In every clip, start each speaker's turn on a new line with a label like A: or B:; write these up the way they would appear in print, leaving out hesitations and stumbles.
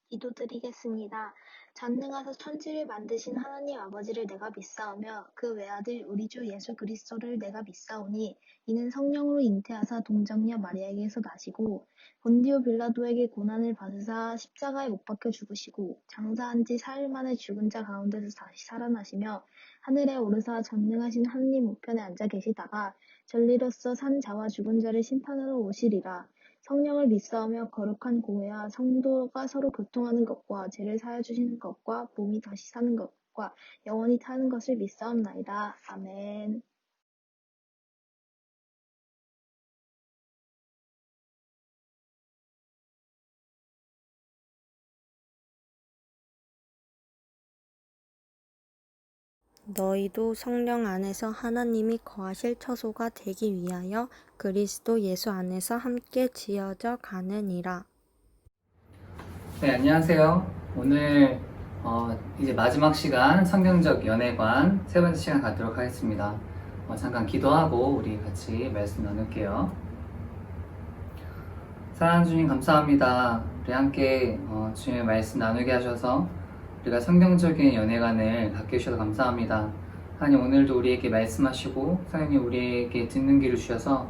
A: 기도드리겠습니다. 전능하사 천지를 만드신 하나님 아버지를 내가 믿사오며 그 외아들 우리 주 예수 그리스도를 내가 믿사오니 이는 성령으로 잉태하사 동정녀 마리아에게서 나시고 본디오 빌라도에게 고난을 받으사 십자가에 못 박혀 죽으시고 장사한 지 사흘 만에 죽은 자 가운데서 다시 살아나시며 하늘에 오르사 전능하신 하느님 우편에 앉아 계시다가 전리로서 산 자와 죽은 자를 심판하러 오시리라. 성령을 믿사오며 거룩한 공회와 성도가 서로 교통하는 것과 죄를 사하여 주시는 것과 몸이 다시 사는 것과 영원히 타는 것을 믿사옵나이다. 아멘.
B: 너희도 성령 안에서 하나님이 거하실 처소가 되기 위하여 그리스도 예수 안에서 함께 지어져 가느니라.
C: 네, 안녕하세요. 오늘 이제 마지막 시간 성경적 연애관 세 번째 시간 갖도록 하겠습니다. 잠깐 기도하고 우리 같이 말씀 나눌게요. 사랑하는 주님 감사합니다. 우리 함께 주님의 말씀 나누게 하셔서 우리가 성경적인 연애관을 갖게 해주셔서 감사합니다. 하나님 오늘도 우리에게 말씀하시고 하나님 우리에게 듣는 길을 주셔서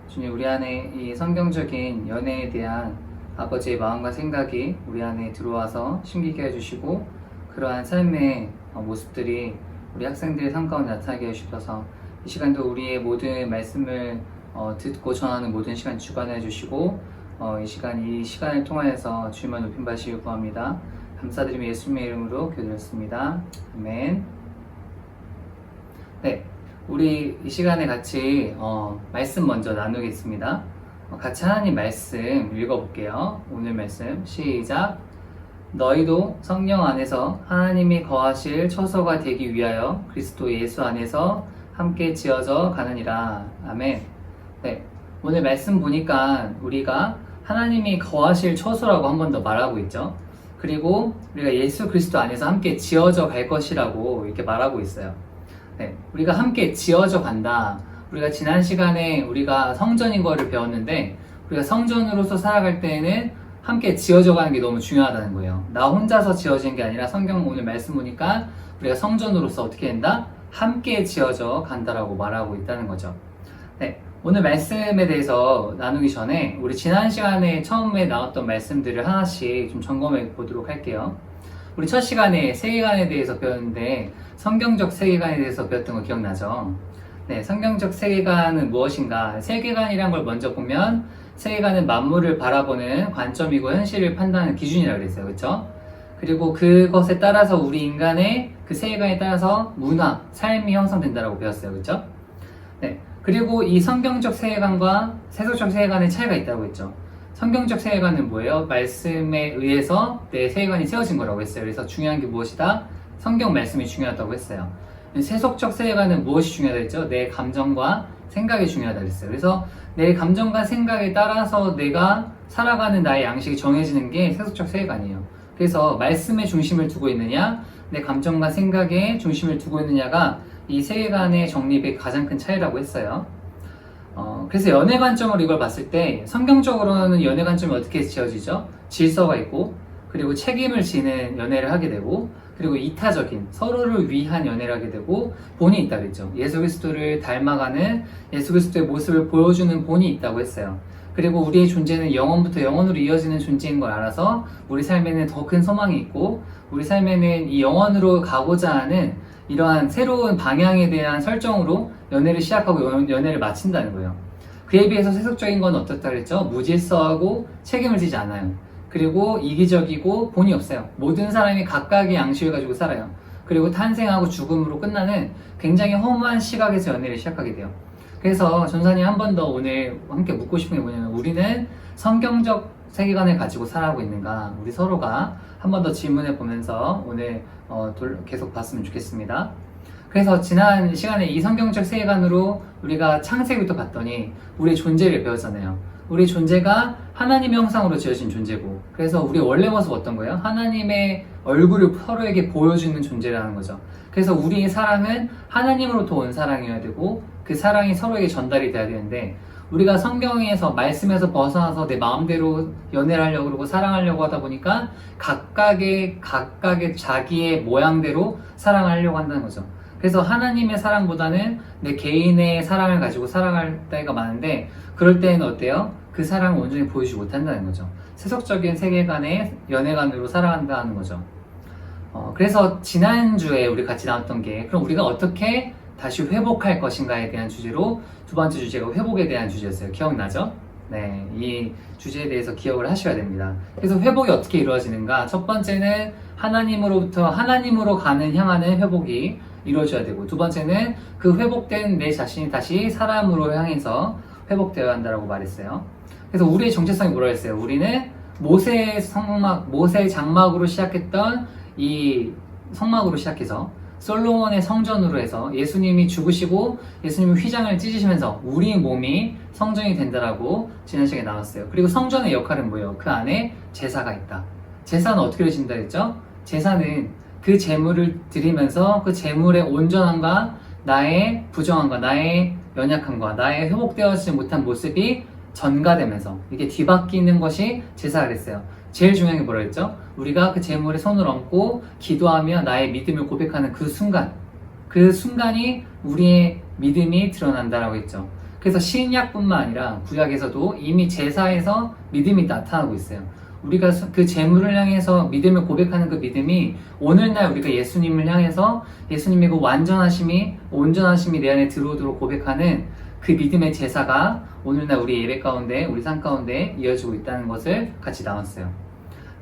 C: 주님 우리 안에 이 성경적인 연애에 대한 아버지의 마음과 생각이 우리 안에 들어와서 심기게 해주시고 그러한 삶의 모습들이 우리 학생들의 삶 가운데 나타나게 해주셔서 이 시간도 우리의 모든 말씀을 듣고 전하는 모든 시간 주관해 주시고 이 시간을 통하여서 주님만 높임 받으시길 구합니다. 감사드리며 예수님의 이름으로 기도드렸습니다. 아멘. 네, 우리 이 시간에 같이 말씀 먼저 나누겠습니다. 같이 하나님 말씀 읽어볼게요. 오늘 말씀 시작. 너희도 성령 안에서 하나님이 거하실 처소가 되기 위하여 그리스도 예수 안에서 함께 지어져 가느니라. 아멘. 네, 오늘 말씀 보니까 우리가 하나님이 거하실 처소라고 한 번 더 말하고 있죠. 그리고 우리가 예수 그리스도 안에서 함께 지어져 갈 것이라고 이렇게 말하고 있어요. 네, 우리가 함께 지어져 간다. 우리가 지난 시간에 우리가 성전인 거를 배웠는데 우리가 성전으로서 살아갈 때에는 함께 지어져 가는 게 너무 중요하다는 거예요. 나 혼자서 지어지는 게 아니라 성경 오늘 말씀 보니까 우리가 성전으로서 어떻게 된다? 함께 지어져 간다라고 말하고 있다는 거죠. 네, 오늘 말씀에 대해서 나누기 전에 우리 지난 시간에 처음에 나왔던 말씀들을 하나씩 좀 점검해 보도록 할게요. 우리 첫 시간에 세계관에 대해서 배웠는데 성경적 세계관에 대해서 배웠던 거 기억나죠? 네, 성경적 세계관은 무엇인가? 세계관이란 걸 먼저 보면 세계관은 만물을 바라보는 관점이고 현실을 판단하는 기준이라고 그랬어요. 그렇죠? 그리고 그것에 따라서 우리 인간의 그 세계관에 따라서 문화, 삶이 형성된다고 배웠어요. 그렇죠? 네. 그리고 이 성경적 세계관과 세속적 세계관의 차이가 있다고 했죠. 성경적 세계관은 뭐예요? 말씀에 의해서 내 세계관이 세워진 거라고 했어요. 그래서 중요한 게 무엇이다? 성경 말씀이 중요하다고 했어요. 세속적 세계관은 무엇이 중요하다 했죠? 내 감정과 생각이 중요하다 그랬어요. 그래서 내 감정과 생각에 따라서 내가 살아가는 나의 양식이 정해지는 게 세속적 세계관이에요. 그래서 말씀에 중심을 두고 있느냐, 내 감정과 생각에 중심을 두고 있느냐가 이 세계관의 정립의 가장 큰 차이라고 했어요. 그래서 연애 관점으로 이걸 봤을 때 성경적으로는 연애 관점이 어떻게 지어지죠? 질서가 있고 그리고 책임을 지는 연애를 하게 되고 그리고 이타적인 서로를 위한 연애를 하게 되고 본이 있다 그랬죠. 예수 그리스도를 닮아가는 예수 그리스도의 모습을 보여주는 본이 있다고 했어요. 그리고 우리의 존재는 영원부터 영원으로 이어지는 존재인 걸 알아서 우리 삶에는 더 큰 소망이 있고 우리 삶에는 이 영원으로 가고자 하는 이러한 새로운 방향에 대한 설정으로 연애를 시작하고 연애를 마친다는 거예요. 그에 비해서 세속적인 건 어떻다 그랬죠? 무질서하고 책임을 지지 않아요. 그리고 이기적이고 본이 없어요. 모든 사람이 각각의 양식을 가지고 살아요. 그리고 탄생하고 죽음으로 끝나는 굉장히 허무한 시각에서 연애를 시작하게 돼요. 그래서 전사님 한 번 더 오늘 함께 묻고 싶은 게 뭐냐면 우리는 성경적 세계관을 가지고 살아가고 있는가? 우리 서로가 한 번 더 질문해 보면서 오늘 계속 봤으면 좋겠습니다. 그래서 지난 시간에 이 성경적 세계관으로 우리가 창세기부터 봤더니 우리의 존재를 배웠잖아요. 우리 존재가 하나님의 형상으로 지어진 존재고 그래서 우리 원래 모습 어떤 거예요? 하나님의 얼굴을 서로에게 보여주는 존재라는 거죠. 그래서 우리의 사랑은 하나님으로부터 온 사랑이어야 되고 그 사랑이 서로에게 전달이 돼야 되는데 우리가 성경에서 말씀에서 벗어나서 내 마음대로 연애를 하려고 그러고 사랑하려고 하다 보니까 각각의 자기의 모양대로 사랑하려고 한다는 거죠. 그래서 하나님의 사랑보다는 내 개인의 사랑을 가지고 사랑할 때가 많은데, 그럴 때는 어때요? 그 사랑을 온전히 보여주지 못한다는 거죠. 세속적인 세계관의 연애관으로 살아간다는 거죠. 그래서 지난주에 우리 같이 나왔던 게, 그럼 우리가 어떻게 다시 회복할 것인가에 대한 주제로, 두 번째 주제가 회복에 대한 주제였어요. 기억나죠? 네, 이 주제에 대해서 기억을 하셔야 됩니다. 그래서 회복이 어떻게 이루어지는가? 첫 번째는 하나님으로부터 하나님으로 향하는 회복이 이루어져야 되고, 두 번째는 그 회복된 내 자신이 다시 사람으로 향해서 회복되어야 한다고 말했어요. 그래서 우리의 정체성이 뭐라 했어요? 우리는 모세의 장막으로 시작했던 이 성막으로 시작해서 솔로몬의 성전으로 해서 예수님이 죽으시고 예수님이 휘장을 찢으시면서 우리 몸이 성전이 된다라고 지난 시간에 나왔어요. 그리고 성전의 역할은 뭐예요? 그 안에 제사가 있다. 제사는 어떻게 이루어진다 했죠? 제사는 그 제물을 드리면서 그 제물의 온전함과 나의 부정함과 나의 연약함과 나의 회복되어지지 못한 모습이 전가되면서 이게 뒤바뀌는 것이 제사가 됐어요. 제일 중요한 게 뭐라 했죠? 우리가 그 제물에 손을 얹고 기도하며 나의 믿음을 고백하는 그 순간이 우리의 믿음이 드러난다라고 했죠. 그래서 신약뿐만 아니라 구약에서도 이미 제사에서 믿음이 나타나고 있어요. 우리가 그 제물을 향해서 믿음을 고백하는 그 믿음이 오늘날 우리가 예수님을 향해서 예수님의 그 온전하심이 내 안에 들어오도록 고백하는 그 믿음의 제사가 오늘날 우리 예배 가운데, 우리 삶 가운데 이어지고 있다는 것을 같이 나눴어요.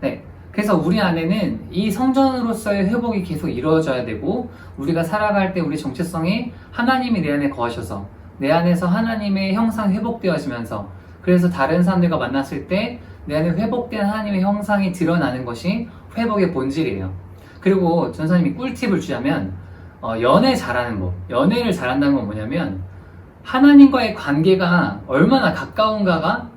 C: 네. 그래서 우리 안에는 이 성전으로서의 회복이 계속 이루어져야 되고, 우리가 살아갈 때 우리 정체성이 하나님이 내 안에 거하셔서 내 안에서 하나님의 형상이 회복되어지면서, 그래서 다른 사람들과 만났을 때 내 안에 회복된 하나님의 형상이 드러나는 것이 회복의 본질이에요. 그리고 전사님이 꿀팁을 주자면 연애를 잘한다는 건 뭐냐면 하나님과의 관계가 얼마나 가까운가가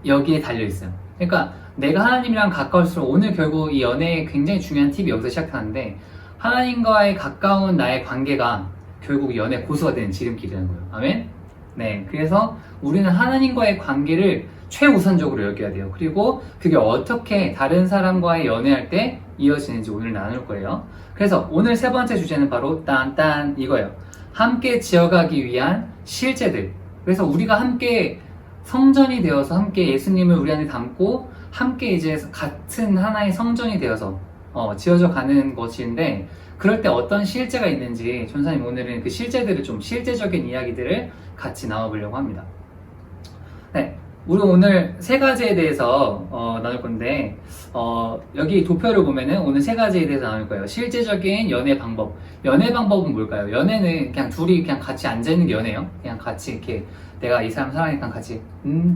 C: 여기에 달려있어요. 그러니까 내가 하나님이랑 가까울수록, 오늘 결국 이 연애의 굉장히 중요한 팁이 여기서 시작하는데, 하나님과의 가까운 나의 관계가 결국 연애 고수가 되는 지름길이라는 거예요. 아멘? 네, 그래서 우리는 하나님과의 관계를 최우선적으로 여겨야 돼요. 그리고 그게 어떻게 다른 사람과의 연애할 때 이어지는지 오늘 나눌 거예요. 그래서 오늘 세 번째 주제는 바로 딴딴 이거예요. 함께 지어가기 위한 실제들. 그래서 우리가 함께 성전이 되어서 함께 예수님을 우리 안에 담고 함께 이제 같은 하나의 성전이 되어서 지어져 가는 것인데, 그럴 때 어떤 실제가 있는지 전사님 오늘은 그 실제들을 좀 실제적인 이야기들을 같이 나눠보려고 합니다. 네, 우리 오늘 세 가지에 대해서 나눌 건데, 여기 도표를 보면은 오늘 세 가지에 대해서 나눌 거예요. 실제적인 연애 방법. 연애 방법은 뭘까요? 연애는 그냥 둘이 그냥 같이 앉아있는 게 연애예요. 그냥 같이 이렇게 내가 이 사람 사랑하니까 같이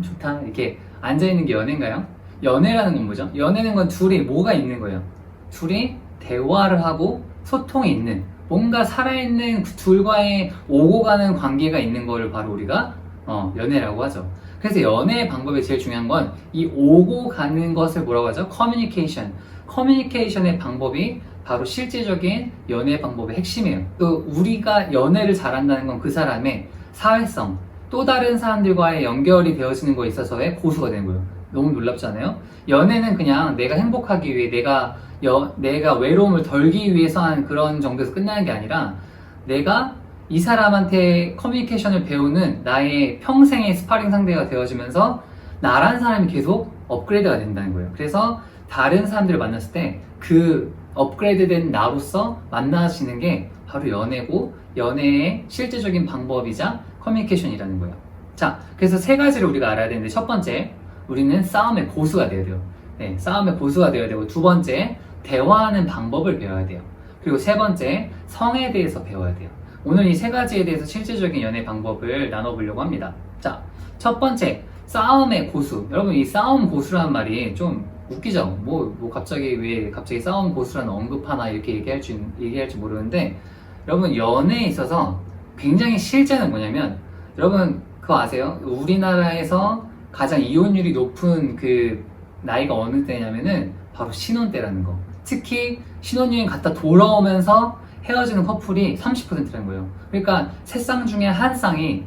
C: 좋다 이렇게 앉아있는 게 연애인가요? 연애라는 건 뭐죠? 연애는 건 둘이 뭐가 있는 거예요. 둘이 대화를 하고 소통이 있는, 뭔가 살아있는 둘과의 오고 가는 관계가 있는 거를 바로 우리가 연애라고 하죠. 그래서 연애의 방법이 제일 중요한 건 이 오고 가는 것을 뭐라고 하죠? 커뮤니케이션의 방법이 바로 실제적인 연애 방법의 핵심이에요. 또 우리가 연애를 잘한다는 건 그 사람의 사회성, 또 다른 사람들과의 연결이 되어지는 거에 있어서의 고수가 되는 거예요. 너무 놀랍지 않아요? 연애는 그냥 내가 행복하기 위해, 내가 외로움을 덜기 위해서 하는 그런 정도에서 끝나는 게 아니라, 내가 이 사람한테 커뮤니케이션을 배우는 나의 평생의 스파링 상대가 되어지면서 나란 사람이 계속 업그레이드가 된다는 거예요. 그래서 다른 사람들을 만났을 때 그 업그레이드된 나로서 만나시는 게 바로 연애고, 연애의 실제적인 방법이자 커뮤니케이션이라는 거예요. 자, 그래서 세 가지를 우리가 알아야 되는데, 첫 번째, 우리는 싸움의 고수가 되어야 돼요. 네, 싸움의 고수가 되어야 되고, 두 번째, 대화하는 방법을 배워야 돼요. 그리고 세 번째, 성에 대해서 배워야 돼요. 오늘 이 세 가지에 대해서 실제적인 연애 방법을 나눠보려고 합니다. 자, 첫 번째, 싸움의 고수. 여러분, 이 싸움 고수라는 말이 좀 웃기죠? 왜 갑자기 싸움 고수라는 언급하나 이렇게 얘기할지 모르는데, 여러분, 연애에 있어서 굉장히 실제는 뭐냐면, 여러분, 그거 아세요? 우리나라에서 가장 이혼율이 높은 그 나이가 어느 때냐면은 바로 신혼 때라는 거. 특히 신혼여행 갔다 돌아오면서 헤어지는 커플이 30%라는 거예요. 그러니까 세 쌍 중에 한 쌍이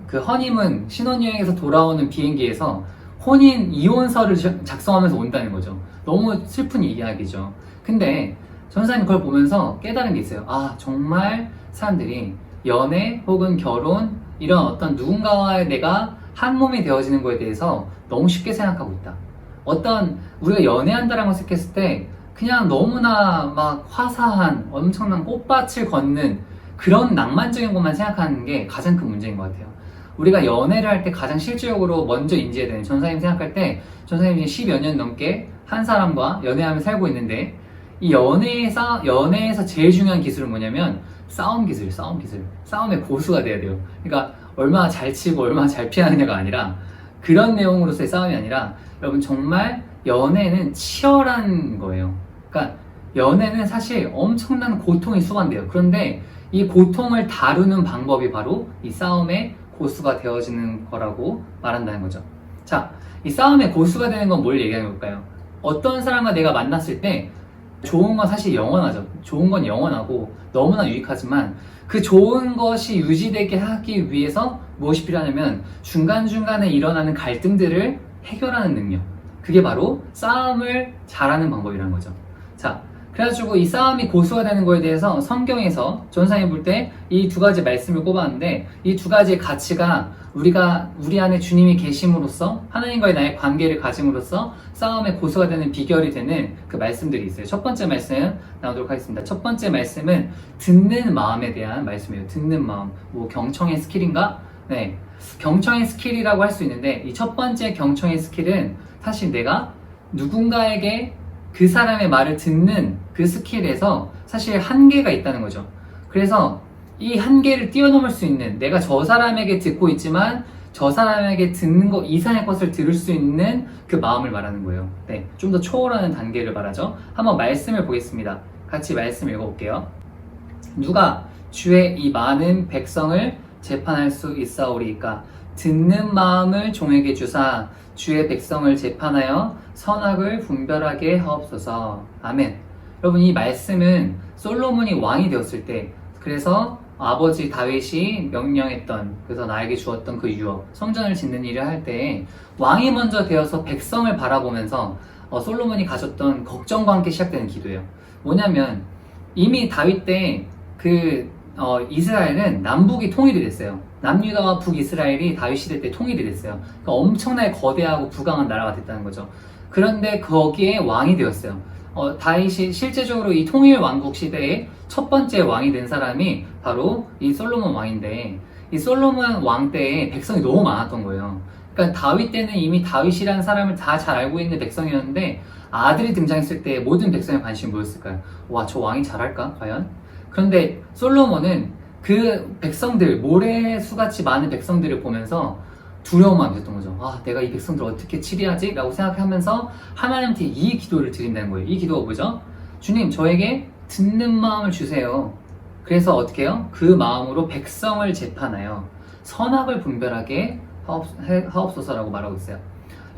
C: 그 허님은 신혼여행에서 돌아오는 비행기에서 혼인 이혼서를 작성하면서 온다는 거죠. 너무 슬픈 이야기죠. 근데 전사님 그걸 보면서 깨달은 게 있어요. 아, 정말 사람들이 연애 혹은 결혼 이런 어떤 누군가와의 내가 한 몸이 되어지는 거에 대해서 너무 쉽게 생각하고 있다. 어떤 우리가 연애한다라는 걸 생각했을 때 그냥 너무나 막 화사한 엄청난 꽃밭을 걷는 그런 낭만적인 것만 생각하는 게 가장 큰 문제인 것 같아요. 우리가 연애를 할 때 가장 실질적으로 먼저 인지해야 되는, 전사님 생각할 때 전사님이 10여 년 넘게 한 사람과 연애하며 살고 있는데, 이 연애에서 제일 중요한 기술은 뭐냐면 싸움 기술. 싸움의 고수가 돼야 돼요. 그러니까 얼마나 잘 치고 얼마나 잘 피하느냐가 아니라, 그런 내용으로서의 싸움이 아니라, 여러분 정말 연애는 치열한 거예요. 그러니까 연애는 사실 엄청난 고통이 수반돼요. 그런데 이 고통을 다루는 방법이 바로 이 싸움의 고수가 되어지는 거라고 말한다는 거죠. 자, 이 싸움의 고수가 되는 건 뭘 얘기하는 걸까요? 어떤 사람과 내가 만났을 때 좋은 건 사실 영원하죠. 좋은 건 영원하고 너무나 유익하지만, 그 좋은 것이 유지되게 하기 위해서 무엇이 필요하냐면 중간중간에 일어나는 갈등들을 해결하는 능력. 그게 바로 싸움을 잘하는 방법이라는 거죠. 자, 그래가지고 이 싸움이 고수가 되는 거에 대해서 성경에서 전사님 볼 때 이 두 가지 말씀을 꼽았는데, 이 두 가지의 가치가 우리 안에 주님이 계심으로써 하나님과의 나의 관계를 가짐으로써 싸움의 고수가 되는 비결이 되는 그 말씀들이 있어요. 첫 번째 말씀 나오도록 하겠습니다. 첫 번째 말씀은 듣는 마음에 대한 말씀이에요. 듣는 마음. 뭐 경청의 스킬인가? 네, 경청의 스킬이라고 할 수 있는데, 이 첫 번째 경청의 스킬은 사실 내가 누군가에게 그 사람의 말을 듣는 그 스킬에서 사실 한계가 있다는 거죠. 그래서 이 한계를 뛰어넘을 수 있는, 내가 저 사람에게 듣고 있지만 저 사람에게 듣는 것 이상의 것을 들을 수 있는 그 마음을 말하는 거예요. 네, 좀 더 초월하는 단계를 말하죠. 한번 말씀을 보겠습니다. 같이 말씀 읽어볼게요. 누가 주의 이 많은 백성을 재판할 수 있사오리이까? 듣는 마음을 종에게 주사 주의 백성을 재판하여 선악을 분별하게 하옵소서. 아멘. 여러분, 이 말씀은 솔로몬이 왕이 되었을 때, 그래서 아버지 다윗이 명령했던, 그래서 나에게 주었던 그 유업, 성전을 짓는 일을 할 때 왕이 먼저 되어서 백성을 바라보면서 솔로몬이 가졌던 걱정과 함께 시작되는 기도예요. 뭐냐면 이미 다윗 때 이스라엘은 남북이 통일이 됐어요. 남유다와 북이스라엘이 다윗 시대 때 통일이 됐어요. 그러니까 엄청나게 거대하고 부강한 나라가 됐다는 거죠. 그런데 거기에 왕이 되었어요. 다윗이 실제적으로 이 통일 왕국 시대에 첫 번째 왕이 된 사람이 바로 이 솔로몬 왕인데, 이 솔로몬 왕 때에 백성이 너무 많았던 거예요. 그러니까 다윗 때는 이미 다윗이라는 사람을 다 잘 알고 있는 백성이었는데, 아들이 등장했을 때 모든 백성의 관심이 뭐였을까요? 와, 저 왕이 잘할까? 과연? 그런데 솔로몬은 그 백성들, 모래수같이 많은 백성들을 보면서 두려운 마음이 있었던 거죠. 아, 내가 이 백성들 어떻게 치리하지? 라고 생각하면서 하나님한테 이 기도를 드린다는 거예요. 이 기도가 뭐죠? 주님, 저에게 듣는 마음을 주세요. 그래서 어떻게 해요? 그 마음으로 백성을 재판하여 선악을 분별하게 하옵소서라고 말하고 있어요.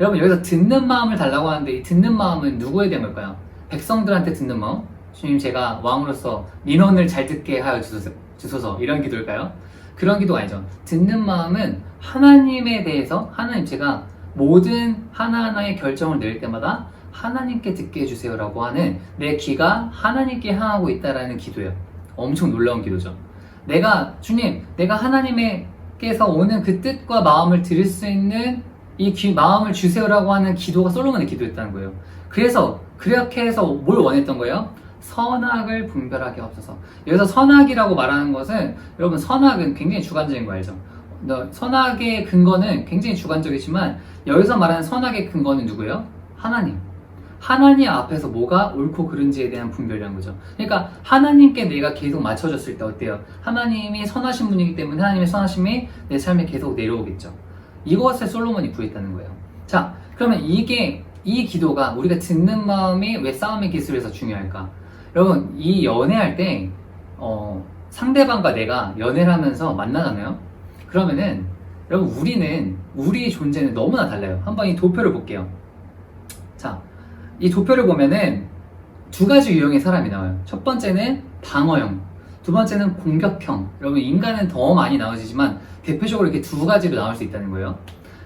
C: 여러분, 여기서 듣는 마음을 달라고 하는데, 이 듣는 마음은 누구에 대한 걸까요? 백성들한테 듣는 마음? 주님, 제가 왕으로서 민원을 잘 듣게 하여 주소서, 이런 기도일까요? 그런 기도가 아니죠. 듣는 마음은 하나님에 대해서, 하나님, 제가 모든 하나하나의 결정을 내릴 때마다 하나님께 듣게 해주세요 라고 하는, 내 귀가 하나님께 향하고 있다라는 기도예요. 엄청 놀라운 기도죠. 주님, 내가 하나님께서 오는 그 뜻과 마음을 들을 수 있는 이 마음을 주세요라고 하는 기도가 솔로몬의 기도였다는 거예요. 그래서 그렇게 해서 뭘 원했던 거예요? 선악을 분별하게 하옵소서. 여기서 선악이라고 말하는 것은, 여러분, 선악은 굉장히 주관적인 거 알죠? 선악의 근거는 굉장히 주관적이지만, 여기서 말하는 선악의 근거는 누구예요? 하나님 앞에서 뭐가 옳고 그른지에 대한 분별이라는 거죠. 그러니까 하나님께 내가 계속 맞춰졌을 때 어때요? 하나님이 선하신 분이기 때문에 하나님의 선하심이 내 삶에 계속 내려오겠죠. 이것을 솔로몬이 구했다는 거예요. 자, 그러면 이 기도가, 우리가 듣는 마음이 왜 싸움의 기술에서 중요할까? 여러분, 이 연애할 때 상대방과 내가 연애를 하면서 만나잖아요. 그러면은 여러분, 우리의 존재는 너무나 달라요. 한번 이 도표를 볼게요. 자, 이 도표를 보면은 두 가지 유형의 사람이 나와요. 첫 번째는 방어형, 두 번째는 공격형. 여러분, 인간은 더 많이 나눠지지만 대표적으로 이렇게 두 가지로 나올 수 있다는 거예요.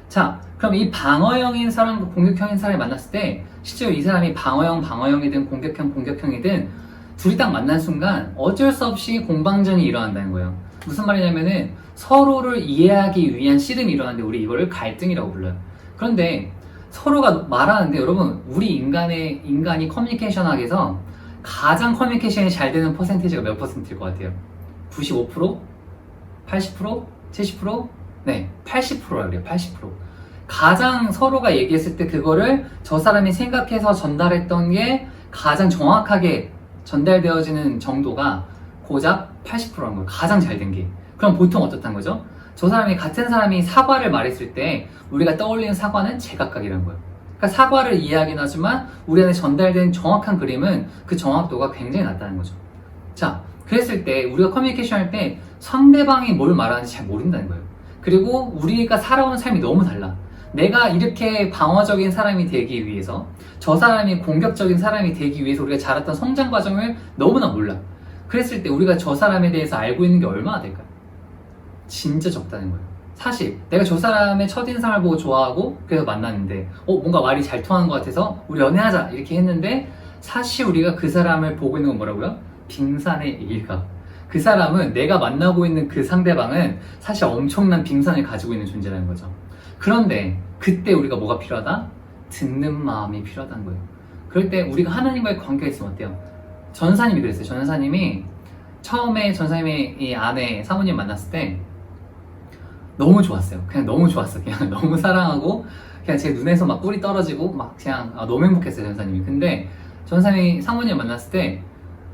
C: 자, 그럼 이 방어형인 사람과 공격형인 사람이 만났을 때 실제로 이 사람이 방어형이든 공격형이든 둘이 딱 만난 순간 어쩔 수 없이 공방전이 일어난다는 거예요. 무슨 말이냐면은 서로를 이해하기 위한 씨름이 일어나는데 우리 이거를 갈등이라고 불러요. 그런데 서로가 말하는데 여러분, 우리 인간이 커뮤니케이션 하기에서 가장 커뮤니케이션이 잘 되는 퍼센테이지가 몇 퍼센트일 것 같아요? 95%? 80%? 70%? 네, 80%라고 그래요. 80%. 가장 서로가 얘기했을 때 그거를 저 사람이 생각해서 전달했던 게 가장 정확하게 전달되어지는 정도가 고작 80%라는 거예요. 가장 잘 된 게. 그럼 보통 어떻다는 거죠? 저 사람이, 같은 사람이 사과를 말했을 때 우리가 떠올리는 사과는 제각각이라는 거예요. 그러니까 사과를 이해하긴 하지만 우리 안에 전달된 정확한 그림은 그 정확도가 굉장히 낮다는 거죠. 자, 그랬을 때 우리가 커뮤니케이션 할 때 상대방이 뭘 말하는지 잘 모른다는 거예요. 그리고 우리가 살아오는 삶이 너무 달라. 내가 이렇게 방어적인 사람이 되기 위해서, 저 사람이 공격적인 사람이 되기 위해서 우리가 자랐던 성장 과정을 너무나 몰라. 그랬을 때 우리가 저 사람에 대해서 알고 있는 게 얼마나 될까요? 진짜 적다는 거예요. 사실 내가 저 사람의 첫인상을 보고 좋아하고 그래서 만났는데 뭔가 말이 잘 통하는 것 같아서 우리 연애하자 이렇게 했는데, 사실 우리가 그 사람을 보고 있는 건 뭐라고요? 빙산의 일각. 그 사람은, 내가 만나고 있는 그 상대방은 사실 엄청난 빙산을 가지고 있는 존재라는 거죠. 그런데 그때 우리가 뭐가 필요하다? 듣는 마음이 필요하다는 거예요. 그럴 때 우리가 하나님과의 관계가 있으면 어때요? 전사님이 그랬어요. 전사님이 처음에 전사님이 이 아내 사모님 만났을 때 너무 좋았어요. 그냥 너무 좋았어. 그냥 너무 사랑하고 그냥 제 눈에서 막 꿀이 떨어지고 막 그냥 너무 행복했어요, 전사님이. 근데 전사님이 사모님 만났을 때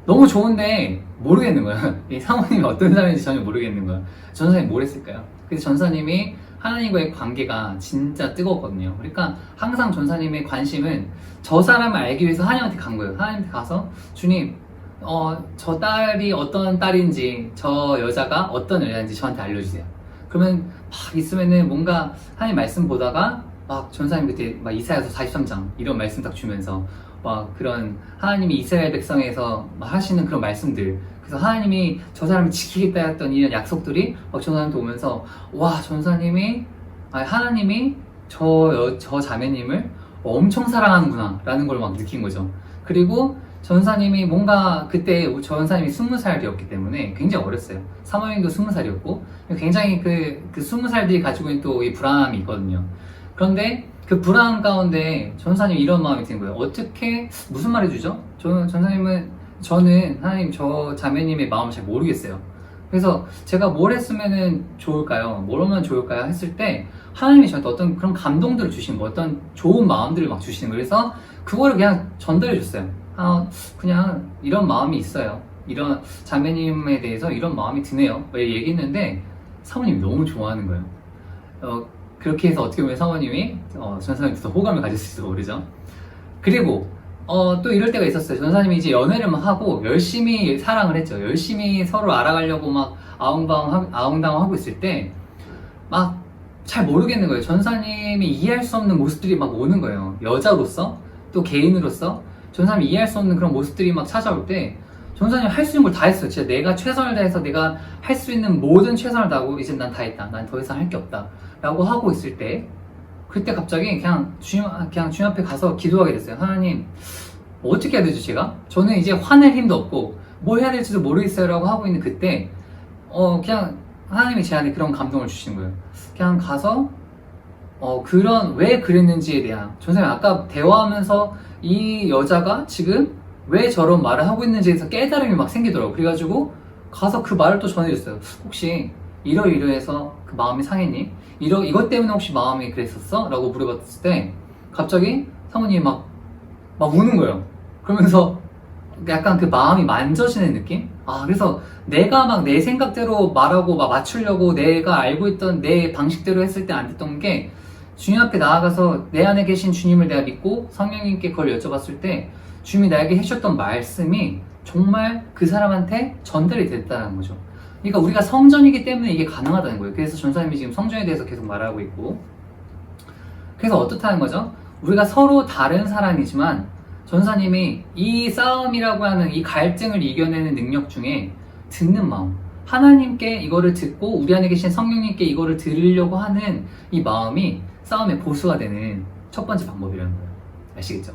C: 너무 좋은데 모르겠는 거예요. 이 사모님이 어떤 사람인지 전혀 모르겠는 거예요. 전사님이 뭘 했을까요? 그래서 전사님이 하나님과의 관계가 진짜 뜨거웠거든요. 그러니까 항상 전사님의 관심은 저 사람을 알기 위해서 하나님한테 간 거예요. 하나님한테 가서, 주님, 저 딸이 어떤 딸인지, 저 여자가 어떤 여자인지 저한테 알려주세요. 그러면 막 있으면은 뭔가 하나님 말씀 보다가 막 전사님 그때 막 이사야서 43장 이런 말씀 딱 주면서 막 그런 하나님이 이스라엘 백성에서 막 하시는 그런 말씀들, 그래서 하나님이 저 사람을 지키겠다 했던 이런 약속들이 막 전사님한테 오면서, 와, 전사님이, 하나님이 저 자매님을 엄청 사랑하는구나 라는 걸 막 느낀 거죠. 그리고 전사님이 뭔가 그때 전사님이 20살이었기 때문에 굉장히 어렸어요. 사모님도 20살이었고 굉장히 그 20살들이 가지고 있는 또 이 불안함이 있거든요. 그런데 그 불안 가운데 전사님이 이런 마음이 드는 거예요. 어떻게, 무슨 말 해주죠? 저는 하나님, 저 자매님의 마음을 잘 모르겠어요. 그래서 제가 뭘 했으면 좋을까요? 뭘 하면 좋을까요? 했을 때 하나님이 저한테 어떤 그런 감동들을 주시는 거예요. 어떤 좋은 마음들을 막 주시는 거예요. 그래서 그거를 그냥 전달해 줬어요. 그냥 이런 마음이 있어요. 이런 자매님에 대해서 이런 마음이 드네요. 왜 얘기했는데 사모님이 너무 좋아하는 거예요. 그렇게 해서 어떻게 보면 사모님이 전사님한테 더 호감을 가졌을지도 모르죠. 그리고 또 이럴 때가 있었어요. 전사님이 이제 연애를 막 하고 열심히 사랑을 했죠. 열심히 서로 알아가려고 막 아웅다웅하고 있을 때 막 잘 모르겠는 거예요. 전사님이 이해할 수 없는 모습들이 막 오는 거예요. 여자로서, 또 개인으로서 전사님이 이해할 수 없는 그런 모습들이 막 찾아올 때 전사님이 할 수 있는 걸 다 했어요. 진짜 내가 최선을 다해서 내가 할 수 있는 모든 최선을 다하고 이제 난 다 했다. 난 더 이상 할 게 없다. 라고 하고 있을 때, 그때 갑자기 그냥 주님 앞에 가서 기도하게 됐어요. 하나님, 어떻게 해야 되죠, 제가? 저는 이제 화낼 힘도 없고 뭘 해야 될지도 모르겠어요 라고 하고 있는 그때 그냥 하나님이 제 안에 그런 감동을 주신 거예요. 그냥 가서 왜 그랬는지에 대한, 전사님 아까 대화하면서 이 여자가 지금 왜 저런 말을 하고 있는지에 대해서 깨달음이 막 생기더라고요. 그래가지고 가서 그 말을 또 전해줬어요. 혹시 이러이러해서 그 마음이 상했니? 이것 때문에 혹시 마음이 그랬었어? 라고 물어봤을 때 갑자기 사모님이 막 우는 거예요. 그러면서 약간 그 마음이 만져지는 느낌? 그래서 내가 막 내 생각대로 말하고 막 맞추려고 내가 알고 있던 내 방식대로 했을 때 안 됐던 게, 주님 앞에 나아가서 내 안에 계신 주님을 내가 믿고 성령님께 그걸 여쭤봤을 때 주님이 나에게 해주셨던 말씀이 정말 그 사람한테 전달이 됐다는 거죠. 그러니까 우리가 성전이기 때문에 이게 가능하다는 거예요. 그래서 전사님이 지금 성전에 대해서 계속 말하고 있고, 그래서 어떻다는 거죠? 우리가 서로 다른 사람이지만 전사님이 이 싸움이라고 하는 이 갈등을 이겨내는 능력 중에 듣는 마음. 하나님께 이거를 듣고 우리 안에 계신 성령님께 이거를 들으려고 하는 이 마음이 싸움의 보수가 되는 첫 번째 방법이라는 거예요. 아시겠죠?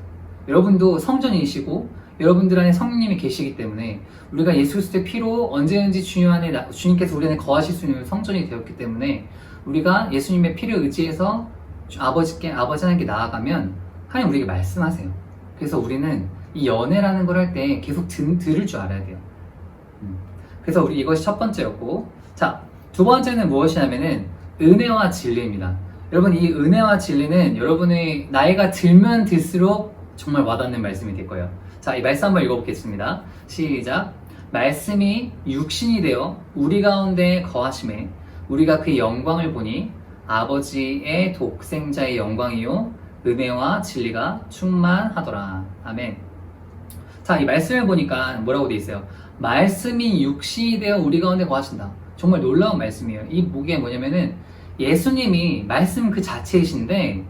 C: 여러분도 성전이시고 여러분들 안에 성령님이 계시기 때문에 우리가 예수 그리스도의 피로 언제든지 주님께서 우리 안에 거하실 수 있는 성전이 되었기 때문에 우리가 예수님의 피를 의지해서 아버지 하나님께 나아가면 하나님 우리에게 말씀하세요. 그래서 우리는 이 연애라는 걸 할 때 계속 들을 줄 알아야 돼요. 그래서 이것이 첫 번째였고, 자, 두 번째는 무엇이냐면은 은혜와 진리입니다. 여러분, 이 은혜와 진리는 여러분의 나이가 들면 들수록 정말 와닿는 말씀이 될 거예요. 자, 이 말씀 한번 읽어보겠습니다. 시작. 말씀이 육신이 되어 우리 가운데 거하심에 우리가 그의 영광을 보니 아버지의 독생자의 영광이요 은혜와 진리가 충만하더라. 아멘. 자, 이 말씀을 보니까 뭐라고 돼 있어요? 말씀이 육신이 되어 우리 가운데 거하신다. 정말 놀라운 말씀이에요. 이 무게 뭐냐면은 예수님이 말씀 그 자체이신데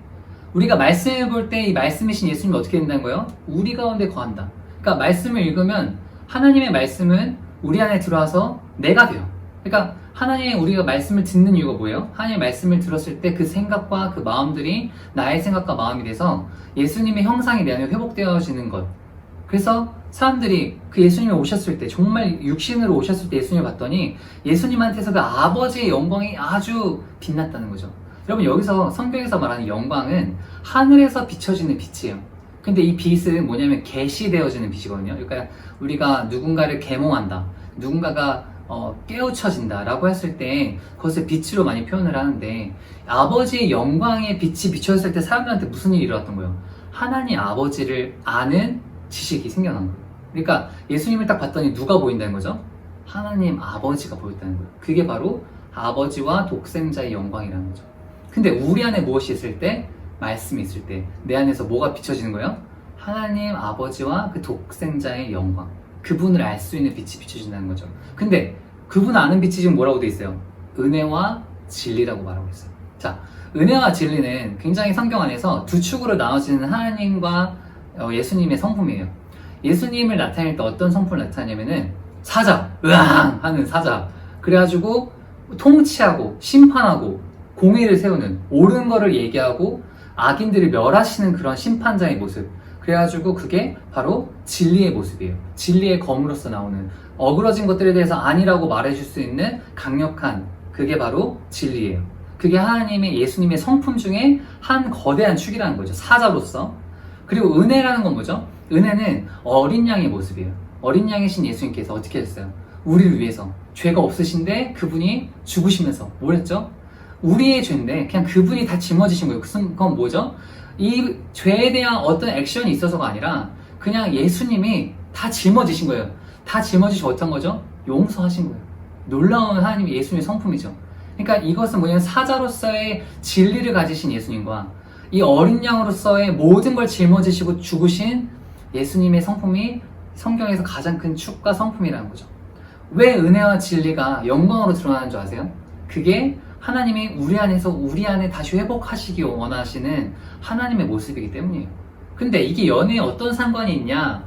C: 우리가 말씀을 볼 때 이 말씀이신 예수님이 어떻게 된다는 거예요? 우리 가운데 거한다. 그러니까 말씀을 읽으면 하나님의 말씀은 우리 안에 들어와서 내가 돼요. 그러니까 하나님의 우리가 말씀을 듣는 이유가 뭐예요? 하나님의 말씀을 들었을 때 그 생각과 그 마음들이 나의 생각과 마음이 돼서 예수님의 형상이 내 안에 회복되어지는 것. 그래서 사람들이 그 예수님이 오셨을 때 정말 육신으로 오셨을 때 예수님을 봤더니 예수님한테서 그 아버지의 영광이 아주 빛났다는 거죠. 여러분 여기서 성경에서 말하는 영광은 하늘에서 비춰지는 빛이에요. 근데 이 빛은 뭐냐면 계시되어지는 빛이거든요. 그러니까 우리가 누군가를 계몽한다, 누군가가 깨우쳐진다 라고 했을 때 그것을 빛으로 많이 표현을 하는데 아버지의 영광의 빛이 비춰졌을 때 사람들한테 무슨 일이 일어났던 거예요? 하나님 아버지를 아는 지식이 생겨난 거예요. 그러니까 예수님을 딱 봤더니 누가 보인다는 거죠? 하나님 아버지가 보였다는 거예요. 그게 바로 아버지와 독생자의 영광이라는 거죠. 근데 우리 안에 무엇이 있을 때? 말씀이 있을 때 내 안에서 뭐가 비춰지는 거예요? 하나님 아버지와 그 독생자의 영광, 그분을 알 수 있는 빛이 비춰진다는 거죠. 근데 그분 아는 빛이 지금 뭐라고 돼 있어요? 은혜와 진리라고 말하고 있어요. 자, 은혜와 진리는 굉장히 성경 안에서 두 축으로 나눠지는 하나님과 예수님의 성품이에요. 예수님을 나타낼 때 어떤 성품을 나타내냐면은 사자, 으앙 하는 사자. 그래가지고 통치하고 심판하고 공의를 세우는, 옳은 거를 얘기하고 악인들을 멸하시는 그런 심판자의 모습. 그래가지고 그게 바로 진리의 모습이에요. 진리의 검으로서 나오는 어그러진 것들에 대해서 아니라고 말해줄 수 있는 강력한, 그게 바로 진리예요. 그게 하나님의 예수님의 성품 중에 한 거대한 축이라는 거죠. 사자로서. 그리고 은혜라는 건 뭐죠? 은혜는 어린 양의 모습이에요. 어린 양이신 예수님께서 어떻게 하셨어요? 우리를 위해서 죄가 없으신데 그분이 죽으시면서 뭘 했죠? 우리의 죄인데 그냥 그분이 다 짊어지신 거예요. 그건 뭐죠? 이 죄에 대한 어떤 액션이 있어서가 아니라 그냥 예수님이 다 짊어지신 거예요. 다 짊어지시고 어떤 거죠? 용서하신 거예요. 놀라운 하나님의 예수님의 성품이죠. 그러니까 이것은 뭐냐면 사자로서의 진리를 가지신 예수님과 이 어린 양으로서의 모든 걸 짊어지시고 죽으신 예수님의 성품이 성경에서 가장 큰 축과 성품이라는 거죠. 왜 은혜와 진리가 영광으로 드러나는 줄 아세요? 그게 하나님이 우리 안에서 우리 안에 다시 회복하시기 원하시는 하나님의 모습이기 때문이에요. 근데 이게 연애에 어떤 상관이 있냐?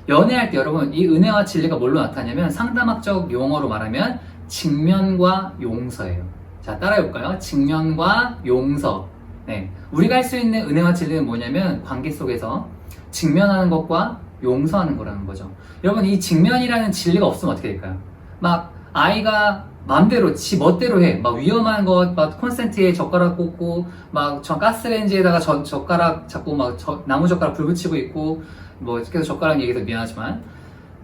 C: 연애할 때 여러분 이 은혜와 진리가 뭘로 나타나냐면 상담학적 용어로 말하면 직면과 용서예요. 자, 따라해볼까요? 직면과 용서. 네, 우리가 할 수 있는 은혜와 진리는 뭐냐면 관계 속에서 직면하는 것과 용서하는 거라는 거죠. 여러분 이 직면이라는 진리가 없으면 어떻게 될까요? 막 아이가 마음대로 지 멋대로 해. 막 위험한 것, 막 콘센트에 젓가락 꽂고, 막 저 가스레인지에다가 젓가락 자꾸 막 나무 젓가락 불 붙이고 있고, 뭐 계속 젓가락 얘기해서 미안하지만